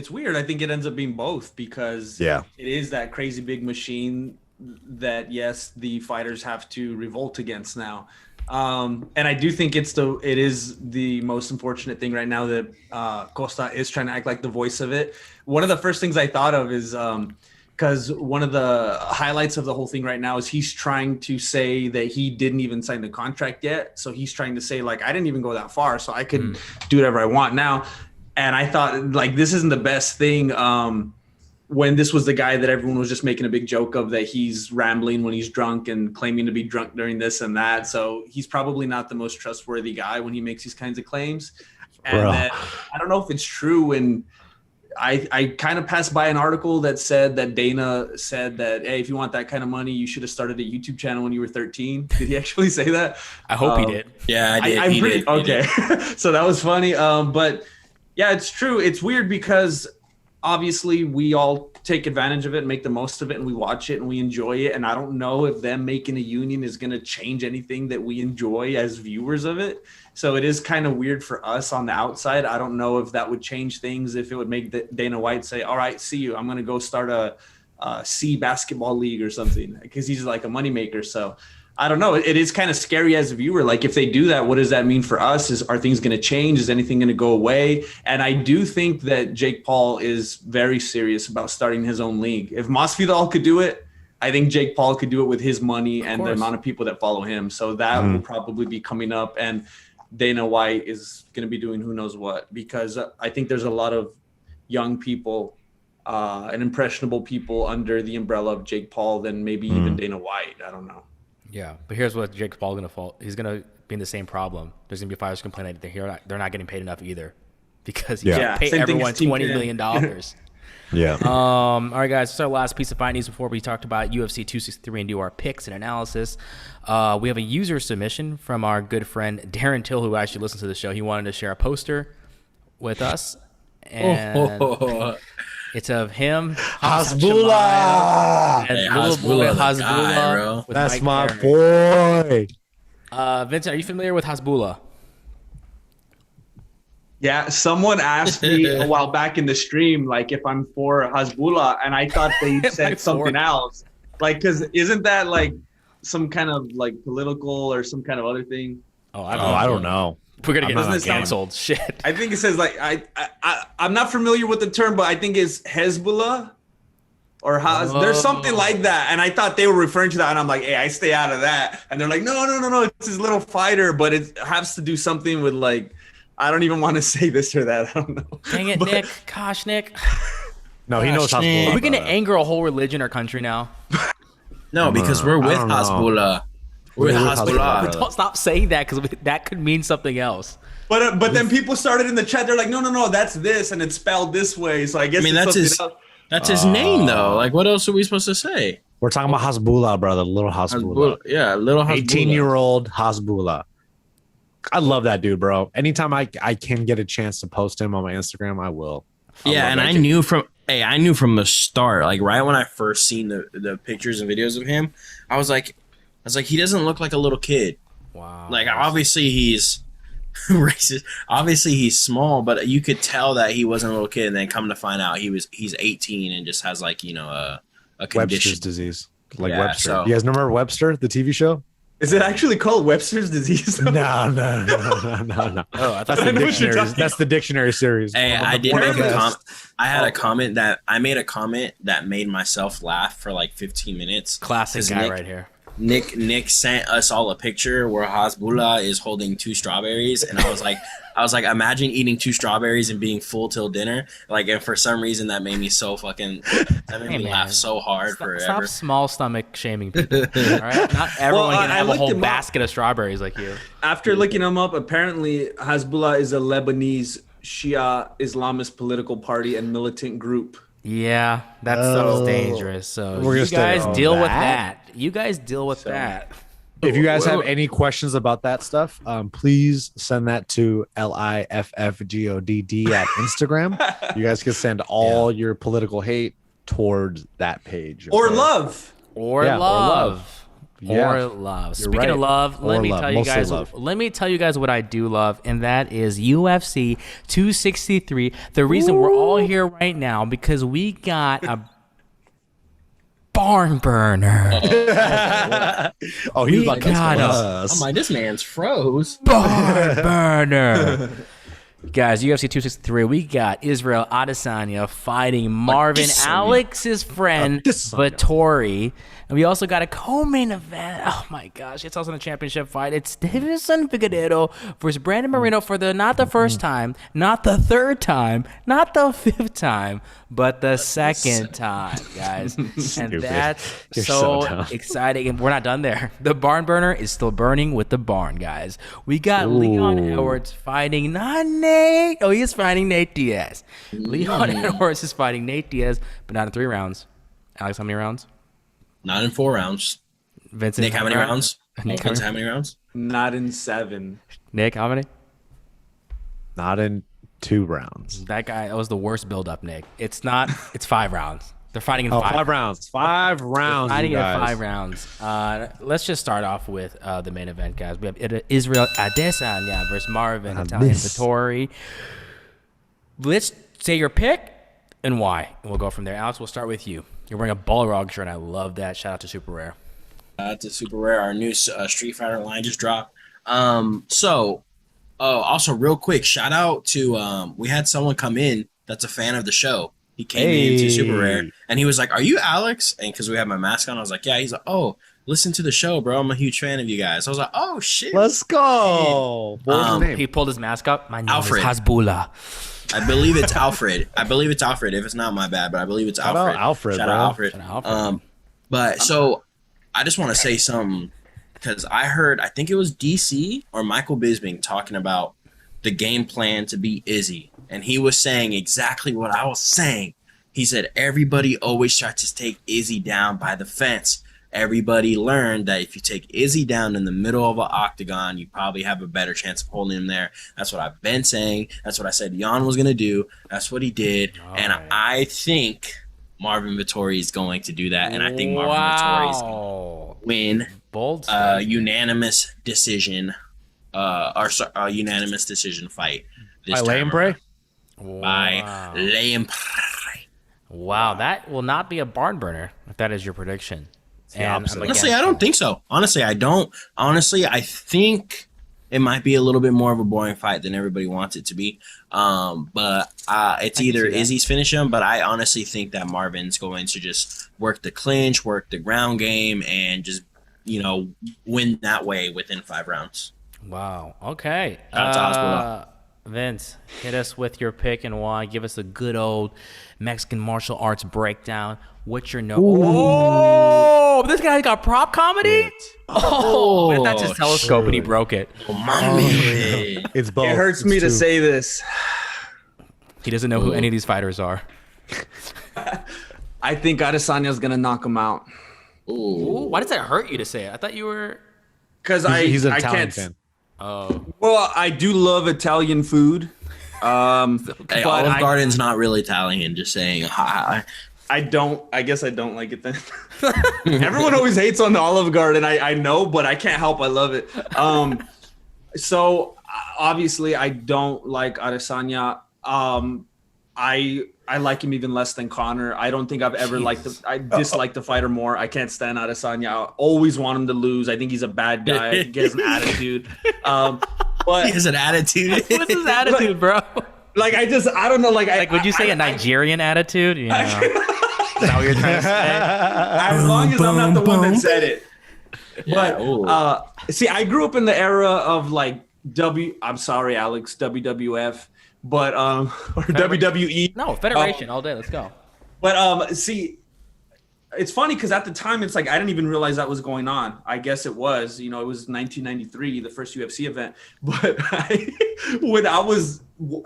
weird. I think it ends up being both, because it is that crazy big machine that, yes, the fighters have to revolt against now. And I do think it is the most unfortunate thing right now that Costa is trying to act like the voice of it. One of the first things I thought of is because one of the highlights of the whole thing right now is he's trying to say that he didn't even sign the contract yet. So he's trying to say, like, I didn't even go that far, so I could do whatever I want now. And I thought, like, this isn't the best thing when this was the guy that everyone was just making a big joke of, that he's rambling when he's drunk and claiming to be drunk during this and that. So he's probably not the most trustworthy guy when he makes these kinds of claims. And then, I don't know if it's true. And I kind of passed by an article that said that Dana said that, hey, if you want that kind of money, you should have started a YouTube channel when you were 13. Did he actually say that? I hope he did. Yeah, I did. I'm pretty, okay. So that was funny. But yeah, it's true. It's weird because obviously we all take advantage of it and make the most of it, and we watch it and we enjoy it. And I don't know if them making a union is going to change anything that we enjoy as viewers of it. So it is kind of weird for us on the outside. I don't know if that would change things, if it would make Dana White say, all right, see you, I'm going to go start a C basketball league or something, because he's like a moneymaker. So I don't know. It is kind of scary as a viewer. Like, if they do that, what does that mean for us? Are things going to change? Is anything going to go away? And I do think that Jake Paul is very serious about starting his own league. If Masvidal could do it, I think Jake Paul could do it with his money and the amount of people that follow him. So that will probably be coming up. And Dana White is going to be doing who knows what, because I think there's a lot of young people and impressionable people under the umbrella of Jake Paul than maybe even Dana White. I don't know. Yeah, but here's what Jake Paul going to fall. He's going to be in the same problem. There's going to be fighters complaining that they're not getting paid enough either, because he can't pay everyone $20 million. Yeah. All right, guys. This is our last piece of fight news before we talked about UFC 263 and do our picks and analysis. We have a user submission from our good friend Darren Till, who actually listens to the show. He wanted to share a poster with us, and it's of him, Hasbulla. and Hey, little boy Hasbulla, the guy, Hasbulla. bro. With That's Mike my Perry. boy. Vincent, are you familiar with Hasbulla? Yeah, someone asked me a while back in the stream, like if I'm for Hasbulla, and I thought they Am I said something for? else. Like, because isn't that like some kind of like political or some kind of other thing? Oh, I don't know. We're gonna get I'm not- canceled. Shit. I think it says like I'm not familiar with the term, but I think it's Hezbollah or there's something like that. And I thought they were referring to that, and I'm like, hey, I stay out of that. And they're like, no, it's his little fighter, but it has to do something with like, I don't even want to say this or that. I don't know. Dang it, Nick. Gosh, Nick. No, he knows Gosh, Hasbulla. Are we gonna brother. anger a whole religion or country now? No, because we're I with don't know. Hasbulla. We're with We're with Hasbulla. Hasbulla. Don't stop saying that because that could mean something else. But then people started in the chat. They're like, no, that's this, and it's spelled this way. So I guess I mean, it's that's something his. else. That's his name, though. Like, what else are we supposed to say? We're talking about Hasbulla, brother. Little Hasbulla. Yeah, little Hasbulla. 18-year-old Hasbulla. I love that dude, bro. Anytime I can get a chance to post him on my Instagram, I will. Yeah, and I knew from the start, like right when I first seen the pictures and videos of him, I was like, he doesn't look like a little kid. Wow. Like obviously he's racist. Obviously he's small, but you could tell that he wasn't a little kid. And then come to find out he's 18 and just has like a condition. Webster's disease. Like Yeah, Webster. so- You guys remember Webster, the TV show? Is it actually called Webster's disease? No. Oh, I That's thought the I know what you're dictionary. talking That's the dictionary series. Hey, One of I the did make a best. comment. I had a comment that I made a comment that made myself laugh for like 15 minutes. classic 'Cause guy Nick- right here. Nick sent us all a picture where Hasbulla is holding 2 strawberries, and I was like, imagine eating 2 strawberries and being full till dinner. Like, and for some reason that made me so fucking that made Hey, me man. laugh so hard Stop forever. small stomach shaming people. All right, not everyone can I have a looked whole him up. basket of strawberries like you. After looking him up, apparently Hasbullah is a Lebanese Shia Islamist political party and militant group. Yeah, that stuff's dangerous. So We're you gonna stay guys on deal with that. that. You guys deal with that. If you guys have any questions about that stuff, please send that to LIFFGODD at Instagram. You guys can send all your political hate towards that page. Or okay? love. Or Yeah, or love. love. Yeah. Or love. You're Speaking right. of love, let Or me love. tell you Mostly guys. love. Let me tell you guys what I do love, and that is UFC 263. The reason we're all here right now because we got a barn burner. Oh, he was We about to got explain us. us. I'm like, this man's froze. Barn burner. Guys, UFC 263, we got Israel Adesanya fighting Marvin, Adesanya. Alex's friend, Adesanya. Vettori. And we also got a co-main event. Oh my gosh, it's also in the championship fight. It's Davidson Figueiredo versus Brandon Moreno for not the first time, not the third time, not the 5th time, but the second time, guys. And Stupid. that's You're so so dumb. exciting. And we're not done there. The barn burner is still burning with the barn, guys. We got Leon Edwards fighting not Nate. Oh, he is fighting Nate Diaz. Leon Edwards is fighting Nate Diaz, but not in 3 rounds. Alex, how many rounds? Not in 4 rounds. Vincent, Nick, how many rounds? Nick, Vincent, how many rounds? Not in 7. Nick, how many? Not in 2 rounds. That was the worst build-up, Nick. It's not. It's 5 rounds. They're fighting in 5 rounds. 5 rounds. Fighting you in guys. 5 rounds. Let's just start off with the main event, guys. We have Israel Adesanya versus Marvin Italian Vettori. Let's say your pick and why, and we'll go from there. Alex, we'll start with you. You're wearing a Balrog shirt, and I love that. Shout out to Super Rare. To Super Rare, our new Street Fighter line just dropped. Also real quick, shout out to we had someone come in that's a fan of the show. He came in to Super Rare and he was like, "Are you Alex?" And because we had my mask on, I was like, "Yeah." He's like, "Oh, listen to the show, bro. I'm a huge fan of you guys." I was like, "Oh shit." Let's go. What was his name? He pulled his mask up. My name Alfred. is Hasbulla. I believe it's Alfred. If it's not, my bad, but I believe it's Shout Alfred. out Alfred, Shout bro. out Alfred. Shout out Alfred. But so I just want to say something because I think it was DC or Michael Bisping talking about the game plan to beat Izzy. And he was saying exactly what I was saying. He said, everybody always tries to take Izzy down by the fence. everybody learned that if you take Izzy down in the middle of an octagon, you probably have a better chance of holding him there. That's what I've been saying. That's what I said Jan was going to do. That's what he did. And I think Marvin Vettori is going to do that. And I think Marvin Vettori is going to win Bold unanimous decision unanimous decision fight this By lay time and pray? around. By lay and pray. Wow, that will not be a barn burner if that is your prediction. And Honestly, I don't think so. Honestly, I don't. Honestly, I think it might be a little bit more of a boring fight than everybody wants it to be. But it's either Izzy's finish him, but I honestly think that Marvin's going to just work the clinch, work the ground game, and just, win that way within 5 rounds. Wow. Okay. Shout out to Hasbulla. Vince, hit us with your pick and why. Give us a good old Mexican martial arts breakdown. What's your note? Oh, this guy got prop comedy? Oh, what if that's his telescope and he broke it? Oh, my man. It's both. It hurts me to say this. He doesn't know who any of these fighters are. I think Adesanya's going to knock him out. Ooh, why does that hurt you to say it? I thought you were... Because He's an I Italian can't... fan. Oh. Well, I do love Italian food. Hey, but Olive Garden's not really Italian, just saying. I guess I don't like it then. Everyone always hates on the Olive Garden. I know, but I can't help. I love it. So obviously I don't like Adesanya. I like him even less than Conor. I don't think I've ever I dislike the fighter more. I can't stand Adesanya. I always want him to lose. I think he's a bad guy. I think he has an attitude. But He has an attitude. What's his attitude, bro? like, I don't know. Like, Would you say a Nigerian attitude? Is that what you're trying to say? As long as I'm not the one that said it. But see, I grew up in the era of like I'm sorry, Alex, WWF, but or WWE. No, Federation all day. Let's go. But see, it's funny because at the time it's like I didn't even realize that was going on. I guess it was, it was 1993, the first UFC event. But when I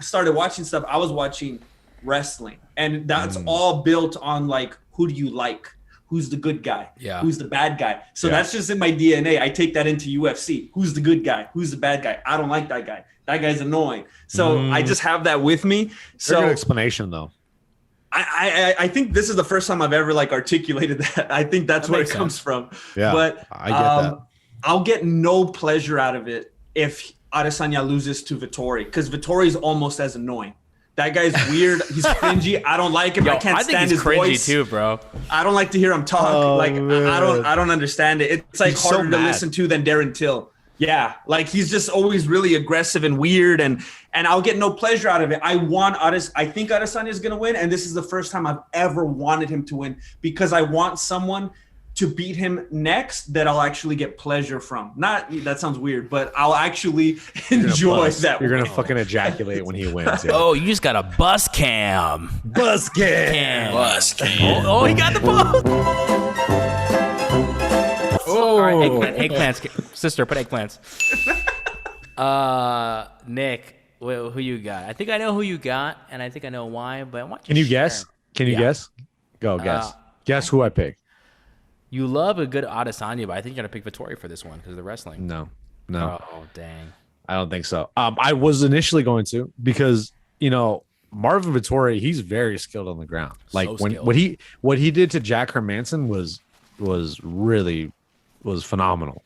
started watching stuff, I was watching wrestling, and that's all built on like, who do you like? Who's the good guy? Yeah. Who's the bad guy? So that's just in my DNA. I take that into UFC. Who's the good guy? Who's the bad guy? I don't like that guy. That guy's annoying. So I just have that with me. So Good explanation though. I think this is the first time I've ever like articulated that. I think that's where it comes from. Yeah, but I get that. I'll get no pleasure out of it if Adesanya loses to Vettori, because Vettori is almost as annoying. That guy's weird. He's cringy. I don't like him. I can't stand his cringy voice too, bro. I don't like to hear him talk. I don't understand it. It's like He's so harder to mad. listen to than Darren Till. Yeah, like he's just always really aggressive and weird, and I'll get no pleasure out of it. I think Adesanya is gonna win, and this is the first time I've ever wanted him to win, because I want someone to beat him next that I'll actually get pleasure from. Not that sounds weird, but I'll actually enjoy that. You're gonna win. fucking ejaculate when he wins. Yeah. Oh, you just got a bus cam. Bus cam. Oh, he got the bus. All right, eggplants. Sister, put eggplants. Nick, who you got? I think I know who you got, and I think I know why. But I want Can you guess? Can you guess? Go guess. Guess who I picked. You love a good Adesanya, but I think you're gonna pick Vettori for this one because of the wrestling. No. Oh, dang. I don't think so. I was initially going to, because Marvin Vettori, he's very skilled on the ground. Like So when skilled. what he did to Jack Hermanson was phenomenal.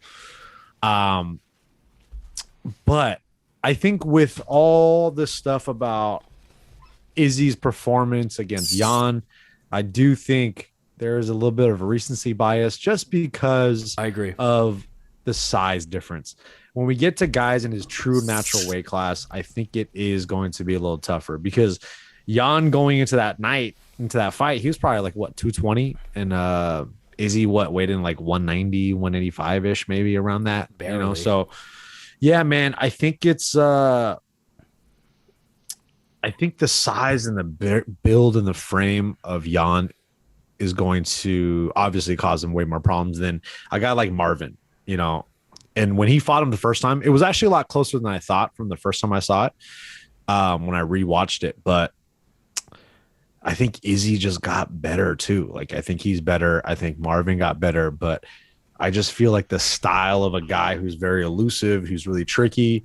But I think with all this stuff about Izzy's performance against Jan, I do think there is a little bit of a recency bias just because I agree. of the size difference. When we get to guys in his true natural weight class, I think it is going to be a little tougher, because Jan going into that fight, he was probably like 220, and Izzy weighed in like 190, 185 ish, maybe around that. Barely. So yeah, man, I think it's I think the size and the build and the frame of Jan is going to obviously cause him way more problems than a guy like Marvin, And when he fought him the first time, it was actually a lot closer than I thought from the first time I saw it, when I rewatched it. But I think Izzy just got better too. Like, I think he's better. I think Marvin got better, but I just feel like the style of a guy who's very elusive, who's really tricky.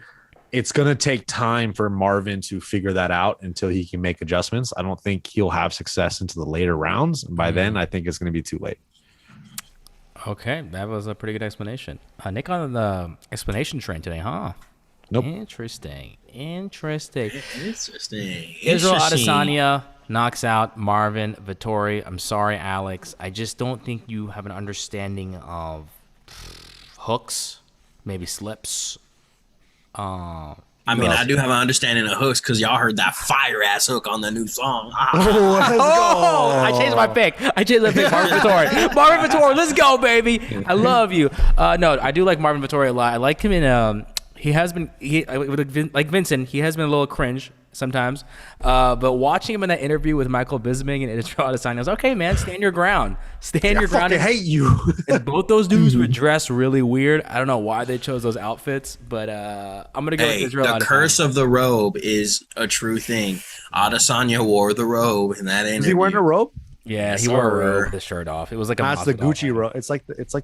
It's going to take time for Marvin to figure that out until he can make adjustments. I don't think he'll have success into the later rounds. And by then, I think it's going to be too late. Okay, that was a pretty good explanation. Nick on the explanation train today, huh? Nope. Interesting. Interesting. Israel Adesanya knocks out Marvin Vettori. I'm sorry, Alex. I just don't think you have an understanding of hooks, maybe slips. I mean, I do have an understanding of hooks because y'all heard that fire ass hook on the new song. I changed my pick. Marvin Vettori. Marvin Vettori, let's go, baby. I love you. No, I do like Marvin Vettori a lot. I like him in. He has been like Vincent. He has been a little cringe sometimes, but watching him in that interview with Michael Bisping and Israel Adesanya, I was like, okay, man, stand your ground. Stand your ground. I hate you. And both those dudes were dressed really weird. I don't know why they chose those outfits, but I'm gonna go with Israel Adesanya. The curse of the robe is a true thing. Adesanya wore the robe, and that ain't. Is he wearing a robe? Yeah, he wore a robe with the shirt off. It was like that's the Gucci robe. It's like the it's a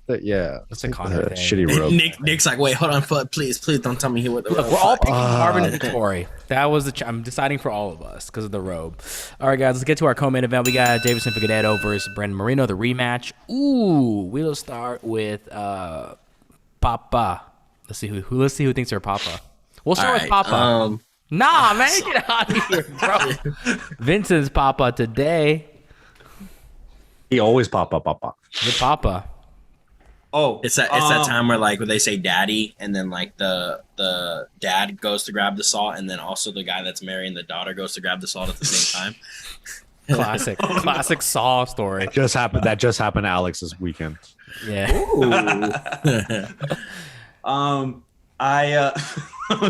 Conor thing. Shitty robe. Nick's like, wait, hold on, please don't tell me he wore the robe. Look, we're all picking Marvin and Vettori. That was I'm deciding for all of us because of the robe. All right, guys, let's get to our co-main event. We got Deiveson Figueiredo versus Brandon Moreno, the rematch. Ooh, we'll start with Papa. Let's see who thinks they're Papa. We'll start with Papa. Nah, man, get out of here, bro. Vincent's Papa today. He always pop. The Papa. Oh, it's that time where like when they say daddy and then like the dad goes to grab the salt and then also the guy that's marrying the daughter goes to grab the salt at the same time. Classic Saw story. That just happened to Alex this weekend. Yeah. I'm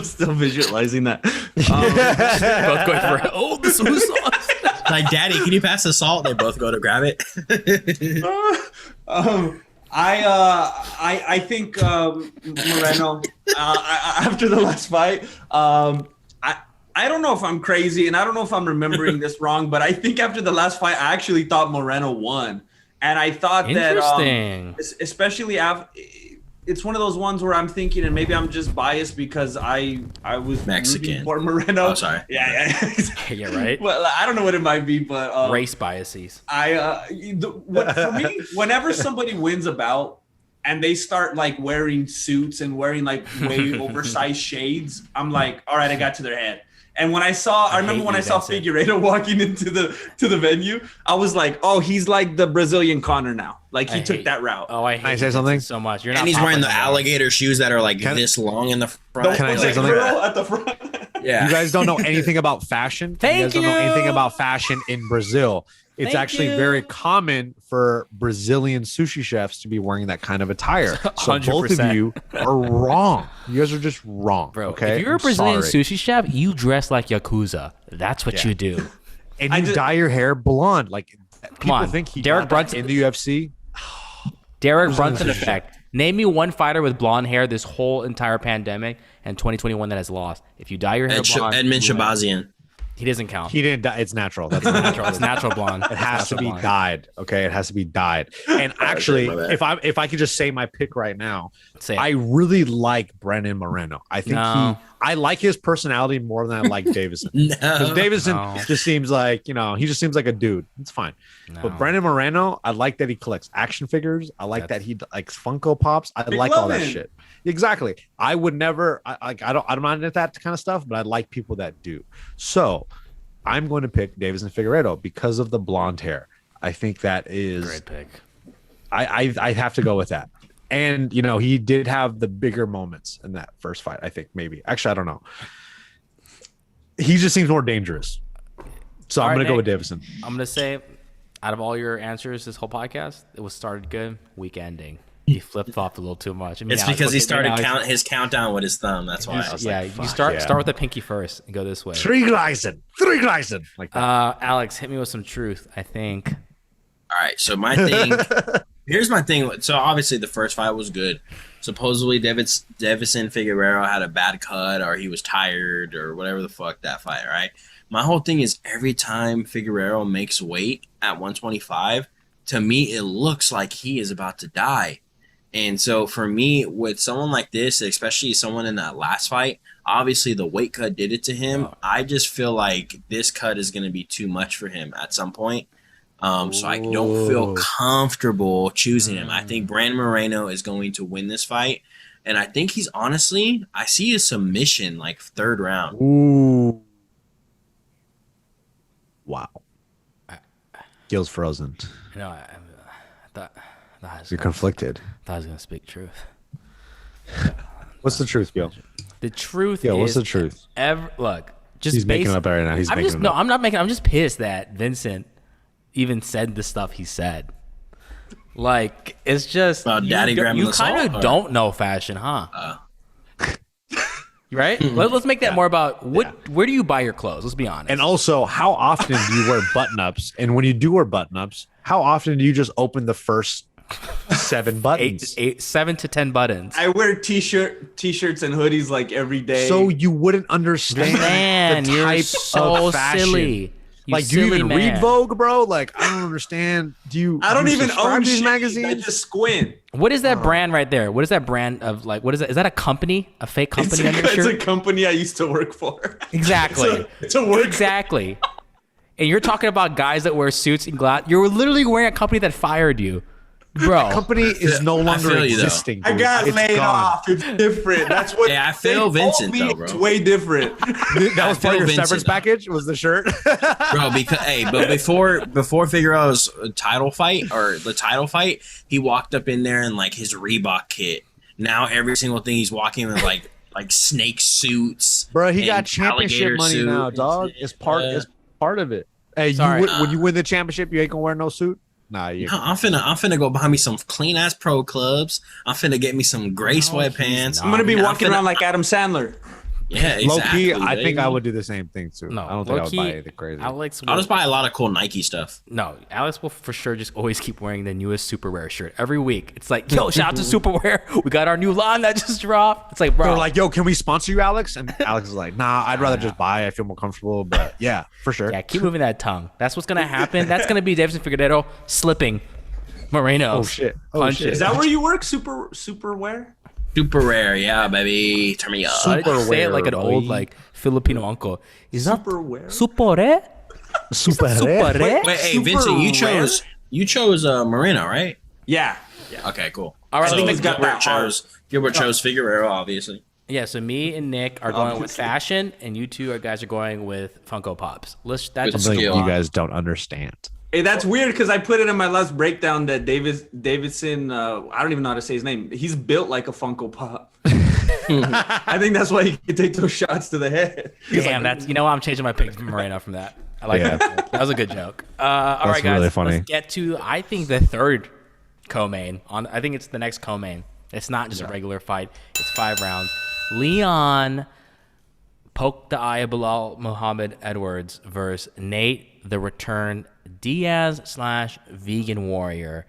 still visualizing that. Both going for this was sauce. Like, daddy, can you pass the salt? They both go to grab it. I think Moreno after the last fight. I don't know if I'm crazy and I don't know if I'm remembering this wrong, but I think after the last fight, I actually thought Moreno won, and I thought that especially after. It's one of those ones where I'm thinking, and maybe I'm just biased because I was Mexican for Moreno. Oh, sorry. Yeah. You're right. Well, I don't know what it might be, but race biases. For me, whenever somebody wins a bout and they start like wearing suits and wearing like way oversized shades, I'm like, all right, I got to their head. And when I remember when I saw Figueiredo walking into the venue, I was like, oh, he's like the Brazilian Conor now. Like he took that route. Oh, Can I say something? So much. You're not. And he's wearing the alligator shoes that are like this long in the front. Can I say something? At the front. Yeah. You guys don't know anything about fashion. You guys don't know anything about fashion in Brazil. It's actually very common for Brazilian sushi chefs to be wearing that kind of attire. So 100%. both of you are wrong. You guys are just wrong. Bro, okay? if you're a Brazilian sushi chef, you dress like Yakuza. That's what you do. And you dye your hair blonde. Like, people on. think he Derek got that Brunson in the UFC. Derek Brunson effect. Name me one fighter with blonde hair this whole entire pandemic and 2021 that has lost. If you dye your hair blonde, Edmund Shabazian. He doesn't count. He didn't die. It's natural. That's Natural. It's natural blonde. It has to be dyed. Okay, it has to be dyed. And actually, if I could just say my pick right now, I really like Brandon Moreno. I think I like his personality more than I like Deiveson. Because Deiveson just seems like, he just seems like a dude. It's fine. But Brandon Moreno, I like that he collects action figures. I like that he likes Funko Pops. I like all that shit. Exactly. I would never. I'm not into that kind of stuff, but I like people that do. So I'm going to pick Deiveson Figueiredo because of the blonde hair. I think that is great pick. I have to go with that. And he did have the bigger moments in that first fight. I think maybe. Actually, I don't know. He just seems more dangerous. So I'm going to go with Deiveson. I'm going to say, out of all your answers this whole podcast, it was started good, week ending. He flip-flopped a little too much. It's because he started his countdown with his thumb. That's why. I was you start with the pinky first and go this way. Three Gleisen. Like that. Alex, hit me with some truth, I think. All right, so my thing. Here's my thing. So obviously the first fight was good. Supposedly Deiveson Figueiredo had a bad cut or he was tired or whatever the fuck that fight, right? My whole thing is every time Figueroa makes weight at 125, to me it looks like he is about to die. And so for me, with someone like this, especially someone in that last fight, obviously the weight cut did it to him. I just feel like this cut is going to be too much for him at some point. So I don't feel comfortable choosing him. I think Brandon Moreno is going to win this fight. And I think he's honestly, I see a submission like 3rd round. Ooh. Wow. Gil's frozen. No, I thought You're conflicted. I thought I was gonna speak truth. What's the truth, Gil? The truth Gil, is, what's the truth? Look, just He's making it up right now. I'm not making. I'm just pissed that Vincent even said the stuff he said. Like, it's just Daddy grabbing you the kind salt, of don't know fashion, huh? Right? Let's make that more about where do you buy your clothes? Let's be honest. And also, how often do you wear button-ups? And when you do wear button-ups, how often do you just open the first 7 buttons? 7 to 10 buttons. I wear t-shirts and hoodies like every day. So you wouldn't understand Man, the you're type so of fashion. silly. Like, do you even read Vogue, bro? Like, I don't understand. I don't even own these shit. magazines? I just squint. What is that brand right there? What is that brand of, like, what is that? Is that a company? A fake company on your It's a shirt? company I used to work for. Exactly. It's a work. Exactly. And you're talking about guys that wear suits and glass. You're literally wearing a company that fired you. Bro. Company is no longer feel you, though. existing. I dude. got It's laid gone. off. It's different. That's what. Yeah, I feel they told Vincent, me though, bro. It's way different. That was part feel of your Vincent, severance though. package. Was the shirt? Bro, before Figueroa's title fight, he walked up in there in like his Reebok kit. Now every single thing he's walking with like snake suits. Bro, he and got championship alligator money suit. now, dog. It's part of it. Hey, Sorry. when you win the championship, you ain't gonna wear no suit. Nah, you. No, I'm finna go buy me some clean ass pro clubs. I'm finna get me some gray sweatpants. I'm gonna be And walking around like Adam Sandler. Yeah, Low exactly. key, I think baby. I would do the same thing too. No, I don't think I would low-key, buy anything crazy. Alex I'll will, just buy a lot of cool Nike stuff. no, Alex will for sure just always keep wearing the newest Super Wear shirt every week. It's like, yo, shout out to Super Wear. We got our new line that just dropped. It's like, bro. They're like, "Yo, can we sponsor you, Alex?" And Alex is like, "Nah, I'd rather just buy. I feel more comfortable." But yeah, for sure. yeah, keep moving that tongue. That's what's gonna happen. That's gonna be Davidson Figueroa slipping Moreno. Oh shit! Oh Punches. shit! Is that where you work? Super wear? Super rare, yeah, baby. Turn me up. Why did you Super say it like an Wear, old boy. like Filipino uncle? Is that Super Wear? Super Rare? Super Super Rare? Wait, hey, Super Vincent, rare? you chose Moreno, right? Yeah. Okay, cool. All right, so I think it's got that Gilbert chose Figueroa, obviously. Yeah, so me and Nick are going with fashion, and you two guys are going with Funko Pops. That's Good just Something skill. you guys don't understand. Hey, that's weird because I put it in my last breakdown that Davidson, I don't even know how to say his name. He's built like a Funko Pop. I think that's why he can take those shots to the head. Damn, that's you know what? I'm changing my pick from Moreno from that. I like Yeah. that. That was a good joke. All right, guys, really funny. let's get to I think the third co-main. I think it's the next co-main. It's not just a regular fight. It's 5 rounds. Leon poked the eye of Bilal Muhammad Edwards versus Nate the Return Diaz / Vegan Warrior.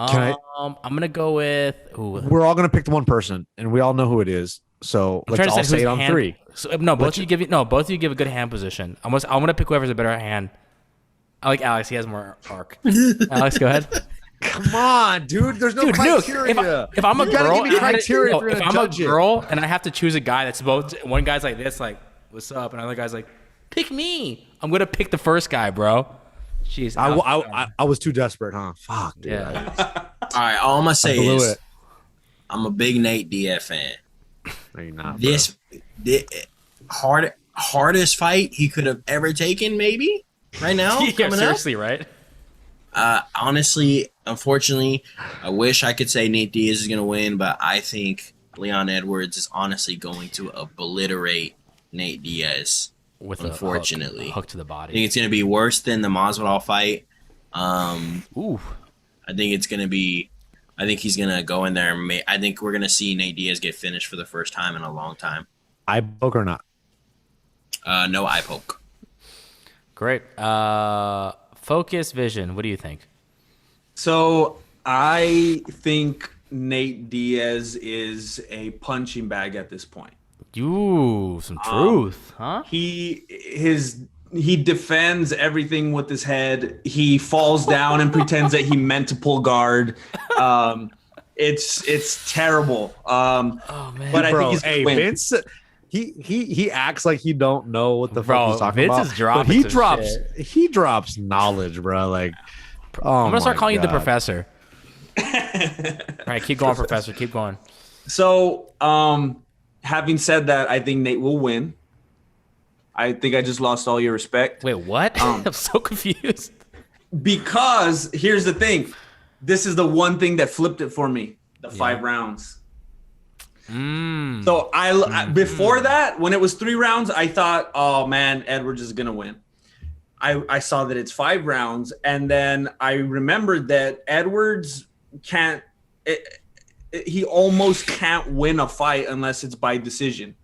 Can I'm gonna go with. Ooh, We're all gonna pick the one person, and we all know who it is. So I'm trying let's to all say whose it on hand- 3. So, no, both of you give a good hand position. I'm gonna pick whoever's a better hand. I like Alex. He has more arc. Alex, go ahead. Come on, dude. There's no Dude, Nuke, criteria. if I'm a You gotta girl, give me criteria no, if you're if gonna I'm a judge it. girl and I have to choose a guy that's both one guy's like this, like what's up, and another guy's like, pick me. I'm gonna pick the first guy, bro. Jeez, I was too desperate, huh? Fuck, dude. yeah. All right, all I'm gonna say blew is it. I'm a big Nate Diaz fan. No, you're not. This hardest fight he could have ever taken, maybe right now. yeah, coming up. seriously, right? Honestly, unfortunately, I wish I could say Nate Diaz is going to win, but I think Leon Edwards is honestly going to obliterate Nate Diaz. With Unfortunately. a hook to the I think body. it's going to be worse than the Masvidal fight. Ooh, I think it's going to be. I think he's going to go in there. And I think we're going to see Nate Diaz get finished for the first time in a long time. I poke or not? No eye poke. great. Focus vision. What do you think? So I think Nate Diaz is a punching bag at this point. Ooh, some truth, huh? His he defends everything with his head. He falls down and pretends that he meant to pull guard. It's terrible. Oh man, but I Bro, think he's hey, win. Vince, he acts like he don't know what the fuck he's talking Vince about. is dropping but he some drops shit. he drops knowledge, bro. Like, I'm gonna start calling you the God. professor. All right, keep going, professor. Keep going. So, having said that, I think Nate will win. I think I just lost all your respect. Wait, what? I'm so confused. Because here's the thing. This is the one thing that flipped it for me. The 5 rounds. So I before that, when it was 3 rounds, I thought, oh man, Edwards is gonna win. I saw that it's 5 rounds, and then I remembered that Edwards can't. He almost can't win a fight unless it's by decision.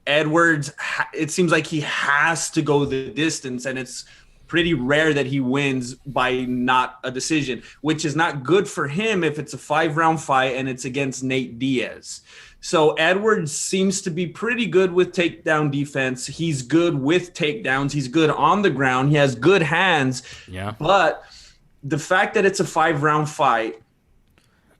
Edwards, it seems like he has to go the distance, and it's pretty rare that he wins by not a decision, which is not good for him if it's a 5-round fight and it's against Nate Diaz. So Edwards seems to be pretty good with takedown defense. He's good with takedowns. He's good on the ground. He has good hands. Yeah. But the fact that it's a 5-round fight,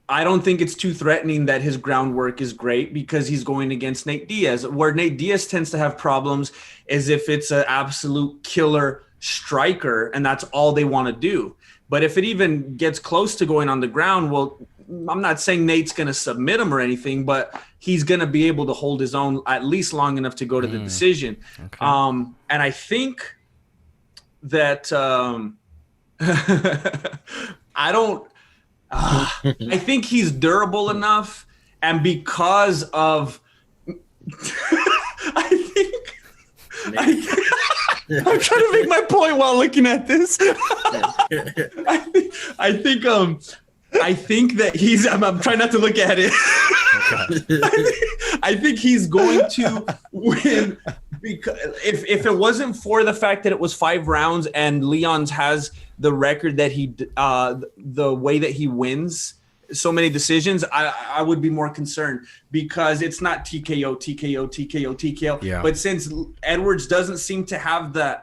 I don't think it's too threatening that his groundwork is great because he's going against Nate Diaz. Where Nate Diaz tends to have problems is if it's an absolute killer striker and that's all they want to do. But if it even gets close to going on the ground, well, I'm not saying Nate's going to submit him or anything, but he's going to be able to hold his own at least long enough to go to the decision. Okay. And I think that I think he's durable enough, and because of I think I'm trying to make my point while looking at this. I think that he's. I'm trying not to look at it. I think he's going to win because if it wasn't for the fact that it was 5 rounds and Leon's has the record that he the way that he wins so many decisions, I would be more concerned because it's not TKO. Yeah. But since Edwards doesn't seem to have the,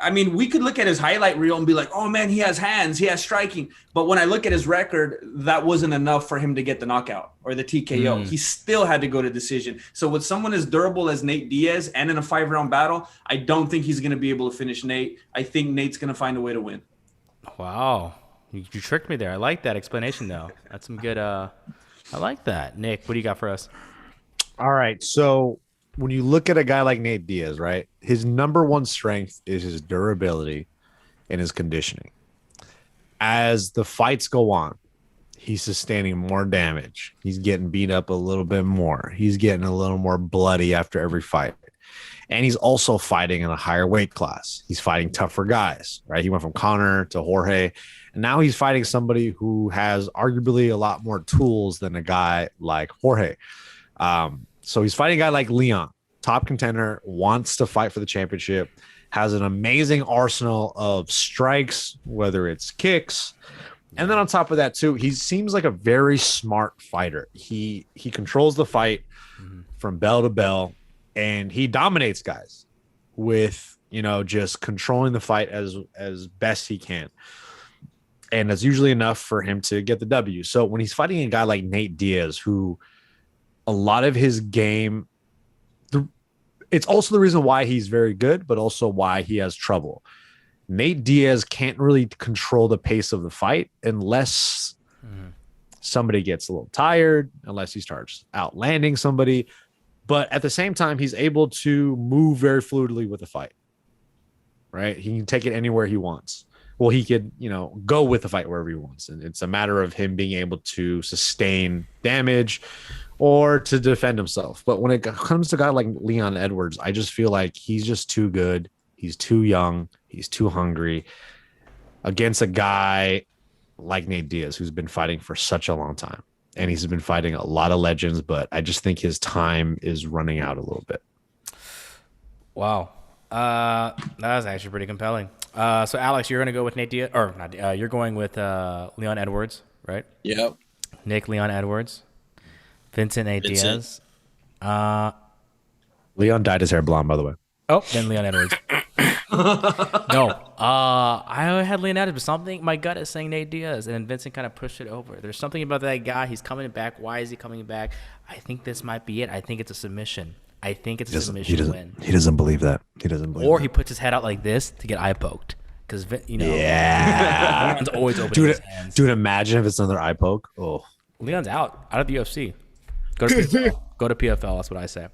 I mean, we could look at his highlight reel and be like, oh man, he has hands, he has striking. But when I look at his record, that wasn't enough for him to get the knockout or the TKO. He still had to go to decision. So with someone as durable as Nate Diaz and in a 5-round battle, I don't think he's going to be able to finish Nate. I think Nate's going to find a way to win. Wow. You tricked me there. I like that explanation, though. That's some good. I like that. Nick, what do you got for us? All right. So when you look at a guy like Nate Diaz, right, his number one strength is his durability and his conditioning. As the fights go on, he's sustaining more damage. He's getting beat up a little bit more. He's getting a little more bloody after every fight. And he's also fighting in a higher weight class. He's fighting tougher guys, right? He went from Conor to Jorge, and now he's fighting somebody who has arguably a lot more tools than a guy like Jorge. So he's fighting a guy like Leon, top contender, wants to fight for the championship, has an amazing arsenal of strikes, whether it's kicks. And then on top of that, too, he seems like a very smart fighter. He controls the fight from bell to bell. And he dominates guys with, just controlling the fight as best he can. And that's usually enough for him to get the W. So when he's fighting a guy like Nate Diaz, who a lot of his game, it's also the reason why he's very good, but also why he has trouble. Nate Diaz can't really control the pace of the fight unless somebody gets a little tired, unless he starts outlanding somebody. But at the same time, he's able to move very fluidly with the fight, right? He can take it anywhere he wants. Well, he could, go with the fight wherever he wants. And it's a matter of him being able to sustain damage or to defend himself. But when it comes to a guy like Leon Edwards, I just feel like he's just too good. He's too young. He's too hungry against a guy like Nate Diaz, who's been fighting for such a long time. And he's been fighting a lot of legends, but I just think his time is running out a little bit. Wow. That was actually pretty compelling. So, Alex, you're going to go with Nate Diaz, or not, you're going with Leon Edwards, right? Yep. Nick, Leon Edwards. Vincent, Nate Diaz. Leon dyed his hair blonde, by the way. Oh, then Leon Edwards. No, I had Leonidas, but something my gut is saying Nate Diaz, and then Vincent kind of pushed it over. There's something about that guy. He's coming back. Why is he coming back? I think this might be it. I think it's a submission. I think it's a submission win. He doesn't believe that. He doesn't believe. Or that. he puts his head out like this to get eye poked, because Yeah. Leon's always opening his hands. Dude, imagine if it's another eye poke. Oh, Leon's out of the UFC. Go to PFL. Go to PFL. That's what I say.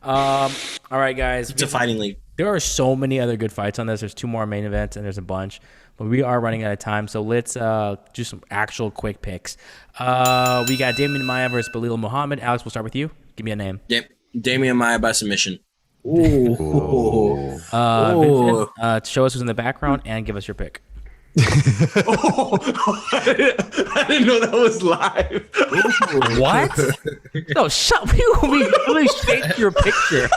All right, guys. It's a fighting league. There are so many other good fights on this. There's 2 more main events, and there's a bunch. But we are running out of time, so let's do some actual quick picks. We got Damian Maia versus Belal Muhammad. Alex, we'll start with you. Give me a name. Yep. Damian Maia by submission. Vincent, show us who's in the background and give us your pick. I didn't know that was live. What? No, shut. We really shaped your picture.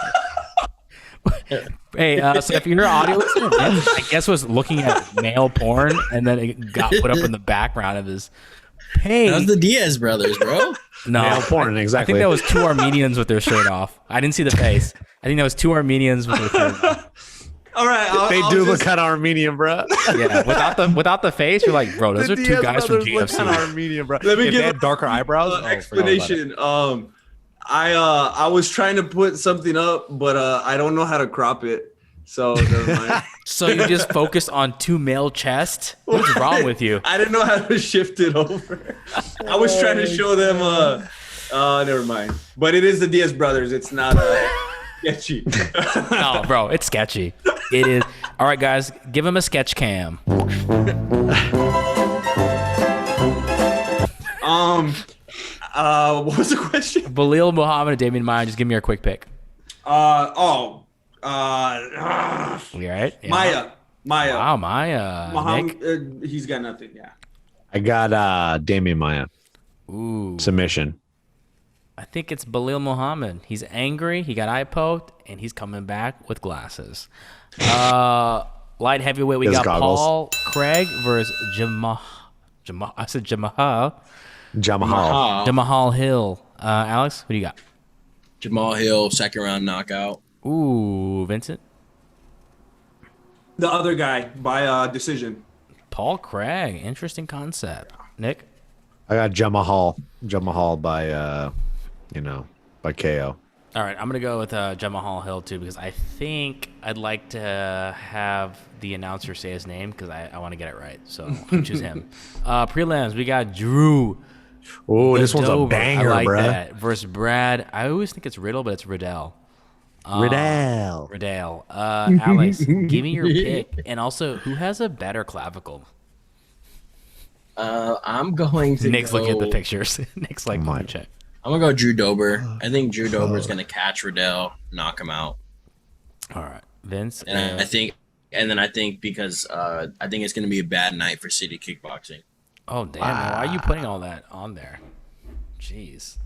Hey, so if you're an audio listener, Vince, I guess was looking at male porn, and then it got put up in the background of his page. That was the Diaz brothers, bro. No, male porn, exactly. I think that was 2 Armenians with their shirt off. I didn't see the face. I think that was 2 Armenians with their shirt off. All right, They do look kind of Armenian, bro. Yeah, without the face, you're like, bro, those are 2 guys from GFC. Kind of Armenian, bro. Let me if give they had darker eyebrows. explanation. I was trying to put something up, but I don't know how to crop it. So never mind. So you just focused on 2 male chests? What's wrong with you? I didn't know how to shift it over. I was trying to show them. Never mind. But it is the Diaz brothers. It's not sketchy. No, bro, it's sketchy. It is. All right, guys, give him a sketch cam. What was the question? Belal Muhammad and Damian Maia. Just give me your quick pick. You You all right? Yeah. Maya. Wow, Maya. Nick? Muhammad, he's got nothing. Yeah. I got Damian Maia Ooh. submission. I think it's Belal Muhammad. He's angry. He got eye poked, and he's coming back with glasses. Light heavyweight, we His got goggles. Paul Craig versus Jamal. I said Jamahal. Jamahal Hill. Alex, what do you got? Jamal Hill, second round knockout. Ooh, Vincent. The other guy by decision. Paul Craig. Interesting concept. Nick. I got Jamahal by by KO. All right, I'm going to go with Jamahal Hill, too, because I think I'd like to have the announcer say his name because I want to get it right. So I'll choose him. Prelims, we got Drew. Oh, this one's a Dover. banger, I like bruh. that. Versus Brad. I always think it's Riddle, but it's Riddell. Riddell. Alex, give me your pick. And also, who has a better clavicle? I'm going to Nick's go, looking at the pictures. Nick's like, let me check. I'm gonna go Drew Dober. I think Drew Dober is gonna catch Riddell, knock him out. All right, Vince. And I think because I think it's gonna be a bad night for City Kickboxing. Oh damn! Why are you putting all that on there? Jeez,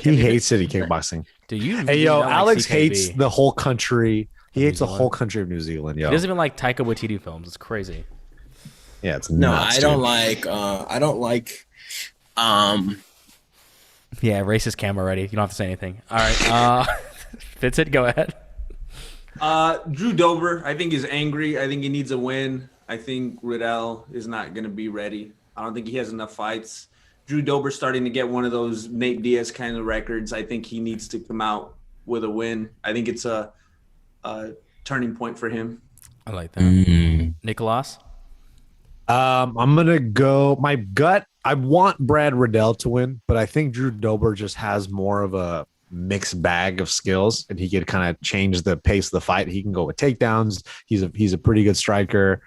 He hates City Kickboxing. Do you? Hey yo, not like Alex CKB? hates the whole country. He hates the Zealand? whole country of New Zealand. Yo, He doesn't even like Taika Waititi films. It's crazy. yeah, it's No, nuts, I don't dude. like. I don't like. Yeah, racist camera ready. You don't have to say anything. All right, Vincent, go ahead. Drew Dober, I think, is angry. I think he needs a win. I think Riddell is not going to be ready. I don't think he has enough fights. Drew Dober's starting to get one of those Nate Diaz kind of records. I think he needs to come out with a win. I think it's a turning point for him. I like that. Nicholas. I'm gonna go. My gut. I want Brad Riddell to win, but I think Drew Dober just has more of a mixed bag of skills, and he could kind of change the pace of the fight. He can go with takedowns. He's a pretty good striker,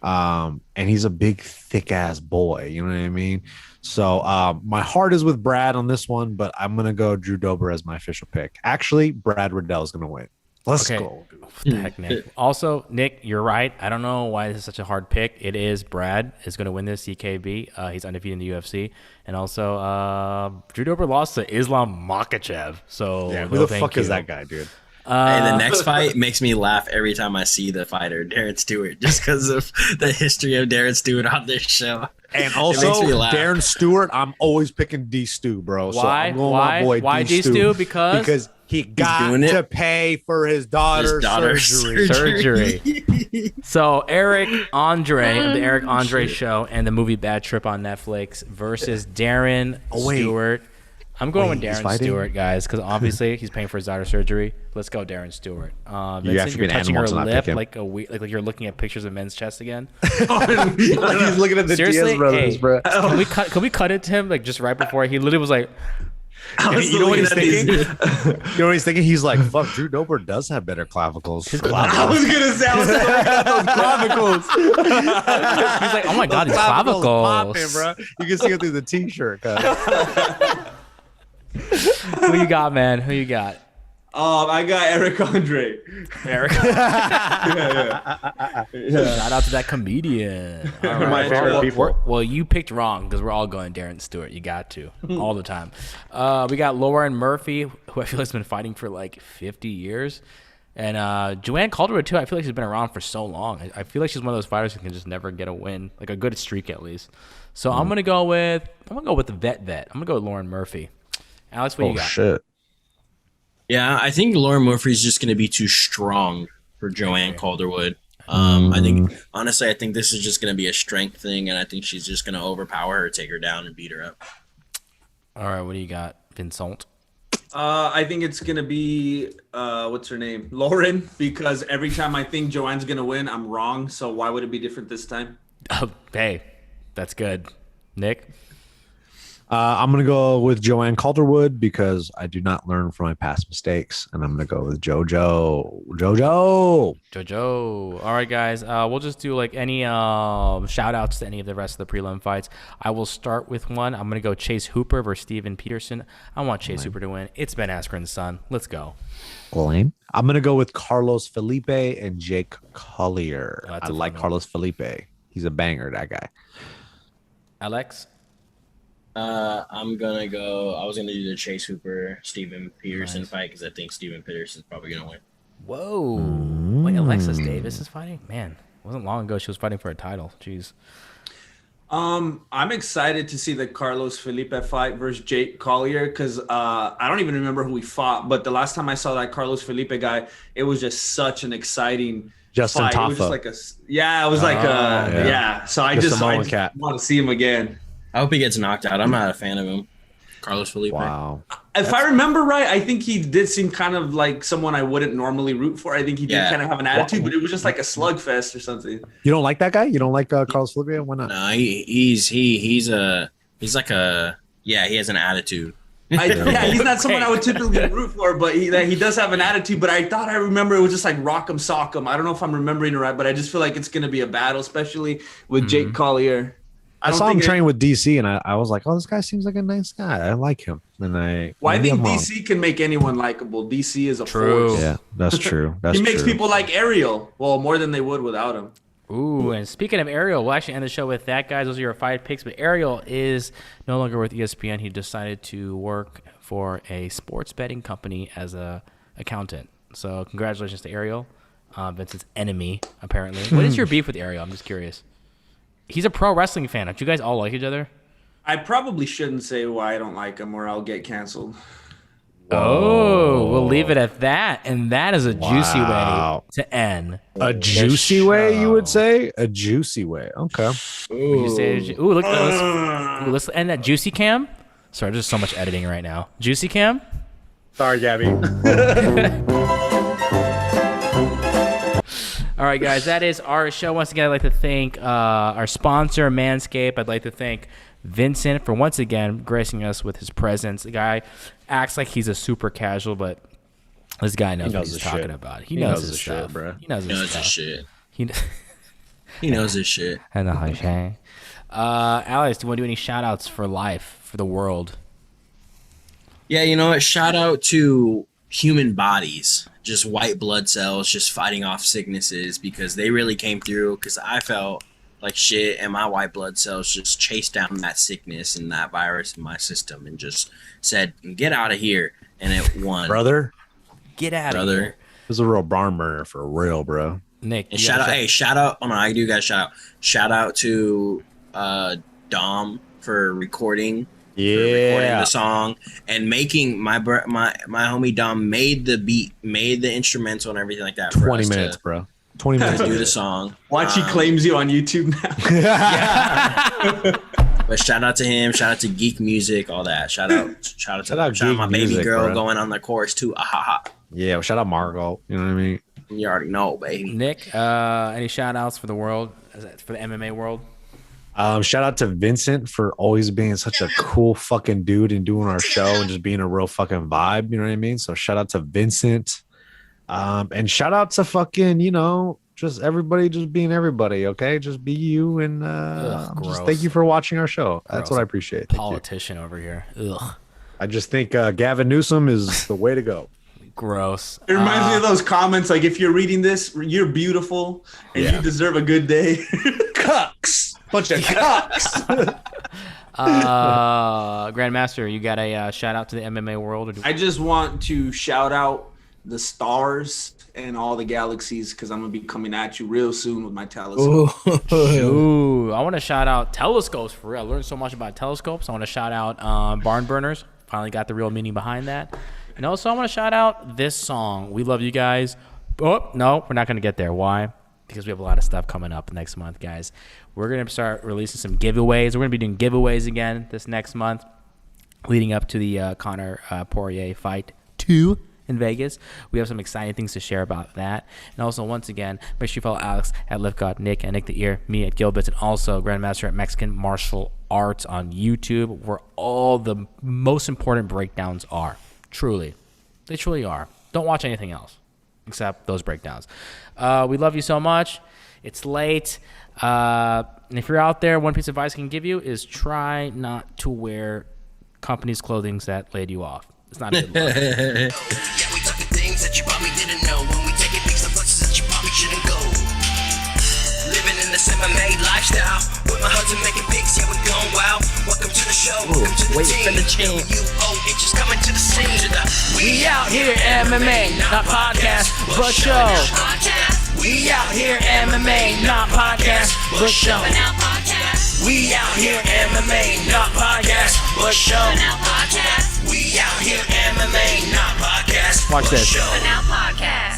and he's a big, thick ass boy. You know what I mean? So my heart is with Brad on this one, but I'm gonna go Drew Dober as my official pick. Actually, Brad Riddell is gonna win. Let's go. What the heck, Nick? Also, Nick, you're right. I don't know why this is such a hard pick. It is Brad is going to win this CKB. He's undefeated in the UFC. And also, Drew Dober lost to Islam Makhachev. So Yeah, no who the thank fuck is you. that guy, dude? And the next fight makes me laugh every time I see the fighter, Darren Stewart, just because of the history of Darren Stewart on this show. And It also, makes me laugh. Darren Stewart, I'm always picking D Stew, bro. So Why? I'm going with my boy Why D D-Stew? Because He got doing it. to pay for his daughter's Surgery. So Eric Andre of the Eric Andre Show and the movie Bad Trip on Netflix versus Darren Stewart. I'm going with Darren Stewart, guys, because obviously he's paying for his daughter's surgery. Let's go, Darren Stewart. Vincent, you're touching her lip like like you're looking at pictures of men's chest again. Like he's looking at the Seriously? Diaz brothers, bro. Can we cut it to him like just right before he literally was like, You know what he's thinking? You know what he's thinking? He's like, "Fuck, Drew Dober does have better clavicles." his clavicles. I was gonna say, I was those clavicles. He's like, oh my god, his clavicles. Popping, bro. You can see it through the t-shirt. Who you got, man? Who you got? I got Eric Andre. Eric. Shout out to that comedian. All My favorite people. Well, you picked wrong because we're all going Darren Stewart. You got to all the time. We got Lauren Murphy, who I feel has been fighting for like 50 years, and Joanne Calderwood too. I feel like she's been around for so long. I feel like she's one of those fighters who can just never get a win, like a good streak at least. So I'm gonna go with the vet. I'm gonna go with Lauren Murphy. Alex, what you got? Shit. Yeah, I think Lauren Murphy's just going to be too strong for Joanne Calderwood. I think this is just going to be a strength thing, and I think she's just going to overpower her, take her down, and beat her up. All right, what do you got, Vincent? I think it's gonna be what's her name, Lauren, because every time I think Joanne's gonna win, I'm wrong. So why would it be different this time? Hey, that's good. Nick? I'm going to go with Joanne Calderwood because I do not learn from my past mistakes. And I'm going to go with JoJo. All right, guys. We'll just do like any shout outs to any of the rest of the prelim fights. I will start with one. I'm going to go Chase Hooper versus Steven Peterson. I want Chase Hooper to win. It's Ben Askren's son. Let's go. I'm going to go with Carlos Felipe and Jake Collier. I like Carlos Felipe. He's a banger, that guy. Alex? I'm gonna go. I was gonna do the Chase Hooper Steven Peterson fight because I think Steven Peterson's probably gonna win. Whoa! Wait, Alexis Davis is fighting. Man, it wasn't long ago she was fighting for a title. Jeez. I'm excited to see the Carlos Felipe fight versus Jake Collier because I don't even remember who we fought, but the last time I saw that Carlos Felipe guy, it was just such an exciting Justin fight. Taffa. It was just like So I just want to see him again. I hope he gets knocked out. I'm not a fan of him. Carlos Felipe. Wow. If I remember right, I think he did seem kind of like someone I wouldn't normally root for. I think he did kind of have an attitude, but it was just like a slugfest or something. You don't like that guy? You don't like Carlos Felipe? Why not? No, he has an attitude. He's not someone I would typically root for, but he does have an attitude. But I thought I remember it was just like rock'em sock'em. I don't know if I'm remembering it right, but I just feel like it's going to be a battle, especially with Jake Collier. I saw him train with DC, and I was like, "Oh, this guy seems like a nice guy. I like him." And I think DC can make anyone likable. DC is a force. Yeah, that's true. He makes people like Ariel. Well, more than they would without him. Ooh, and speaking of Ariel, we'll actually end the show with that, guys. Those are your 5 picks. But Ariel is no longer with ESPN. He decided to work for a sports betting company as a accountant. So congratulations to Ariel, Vincent's enemy, apparently. What is your beef with Ariel? I'm just curious. He's a pro wrestling fan. Don't you guys all like each other? I probably shouldn't say why I don't like him or I'll get canceled. Oh, we'll leave it at that. And that is a juicy way to end. A juicy way, you would say? A juicy way. Okay. Let's end that juicy cam. Sorry, there's so much editing right now. Juicy cam? Sorry, Gabby. All right, guys, that is our show. Once again, I'd like to thank our sponsor, Manscaped. I'd like to thank Vincent for once again gracing us with his presence. The guy acts like he's a super casual, but this guy knows what he's talking about. He knows his stuff, shit, bro. He knows his shit. He knows his shit. I know how shit. Alex, do you want to do any shout-outs for life, for the world? Yeah, you know what? Shout out to human bodies. Just white blood cells just fighting off sicknesses because they really came through because I felt like shit and my white blood cells just chased down that sickness and that virus in my system and just said, get out of here. And it won. Brother. Get out of here. It was a real barn burner for real, bro. Nick. And shout out. Oh no, I do got shout out. Shout out to Dom for recording recording the song and making my homie Dom made the beat, made the instrumental and everything like that. 20 minutes, bro. 20 minutes to do the song. Watch, he claims you on YouTube now. But shout out to him, shout out to Geek Music, all that. Shout out my baby Music, girl bro. going on the chorus too. Yeah, well, shout out Margot. You know what I mean? You already know, baby. Nick, any shout outs for the world, for the MMA world? Shout out to Vincent for always being such a cool fucking dude and doing our show and just being a real fucking vibe. You know what I mean? So shout out to Vincent. And shout out to fucking, just everybody just being everybody. Okay. Just be you. And just thank you for watching our show. That's what I appreciate. Thank Politician over here. Ugh. I just think Gavin Newsom is the way to go. Gross. It reminds me of those comments like, if you're reading this, you're beautiful and you deserve a good day. Cucks. Bunch of cucks. Grandmaster, you got a shout out to the MMA world? I just want to shout out the stars and all the galaxies because I'm going to be coming at you real soon with my telescope. Ooh, I want to shout out telescopes for real. I learned so much about telescopes. I want to shout out barn burners. Finally got the real meaning behind that. And also I want to shout out this song. We love you guys. Oh, no, we're not going to get there. Why? Because we have a lot of stuff coming up next month, guys. We're going to start releasing some giveaways. We're going to be doing giveaways again this next month leading up to the Conor Poirier fight 2 in Vegas. We have some exciting things to share about that. And also, once again, make sure you follow Alex at LiftGod, Nick at Nick the Ear, me at Gilbert, and also Grandmaster at Mexican Martial Arts on YouTube, where all the most important breakdowns are. Truly. They truly are. Don't watch anything else except those breakdowns. We love you so much. It's late. And if you're out there, one piece of advice I can give you is try not to wear companies' clothing that laid you off. It's not a good look. Yeah, we talking things that you probably didn't know. When we take it, things to places that you probably shouldn't go. Living in this MMA lifestyle. With my husband making pics, yeah, we going wild. Welcome to the show. Welcome to the team. WO inches coming to the scene. We out here MMA, not podcast, but show. We out here MMA, not podcast, but show. We out here MMA, not podcast, but show. We out here MMA, not podcast. Watch this. Podcast.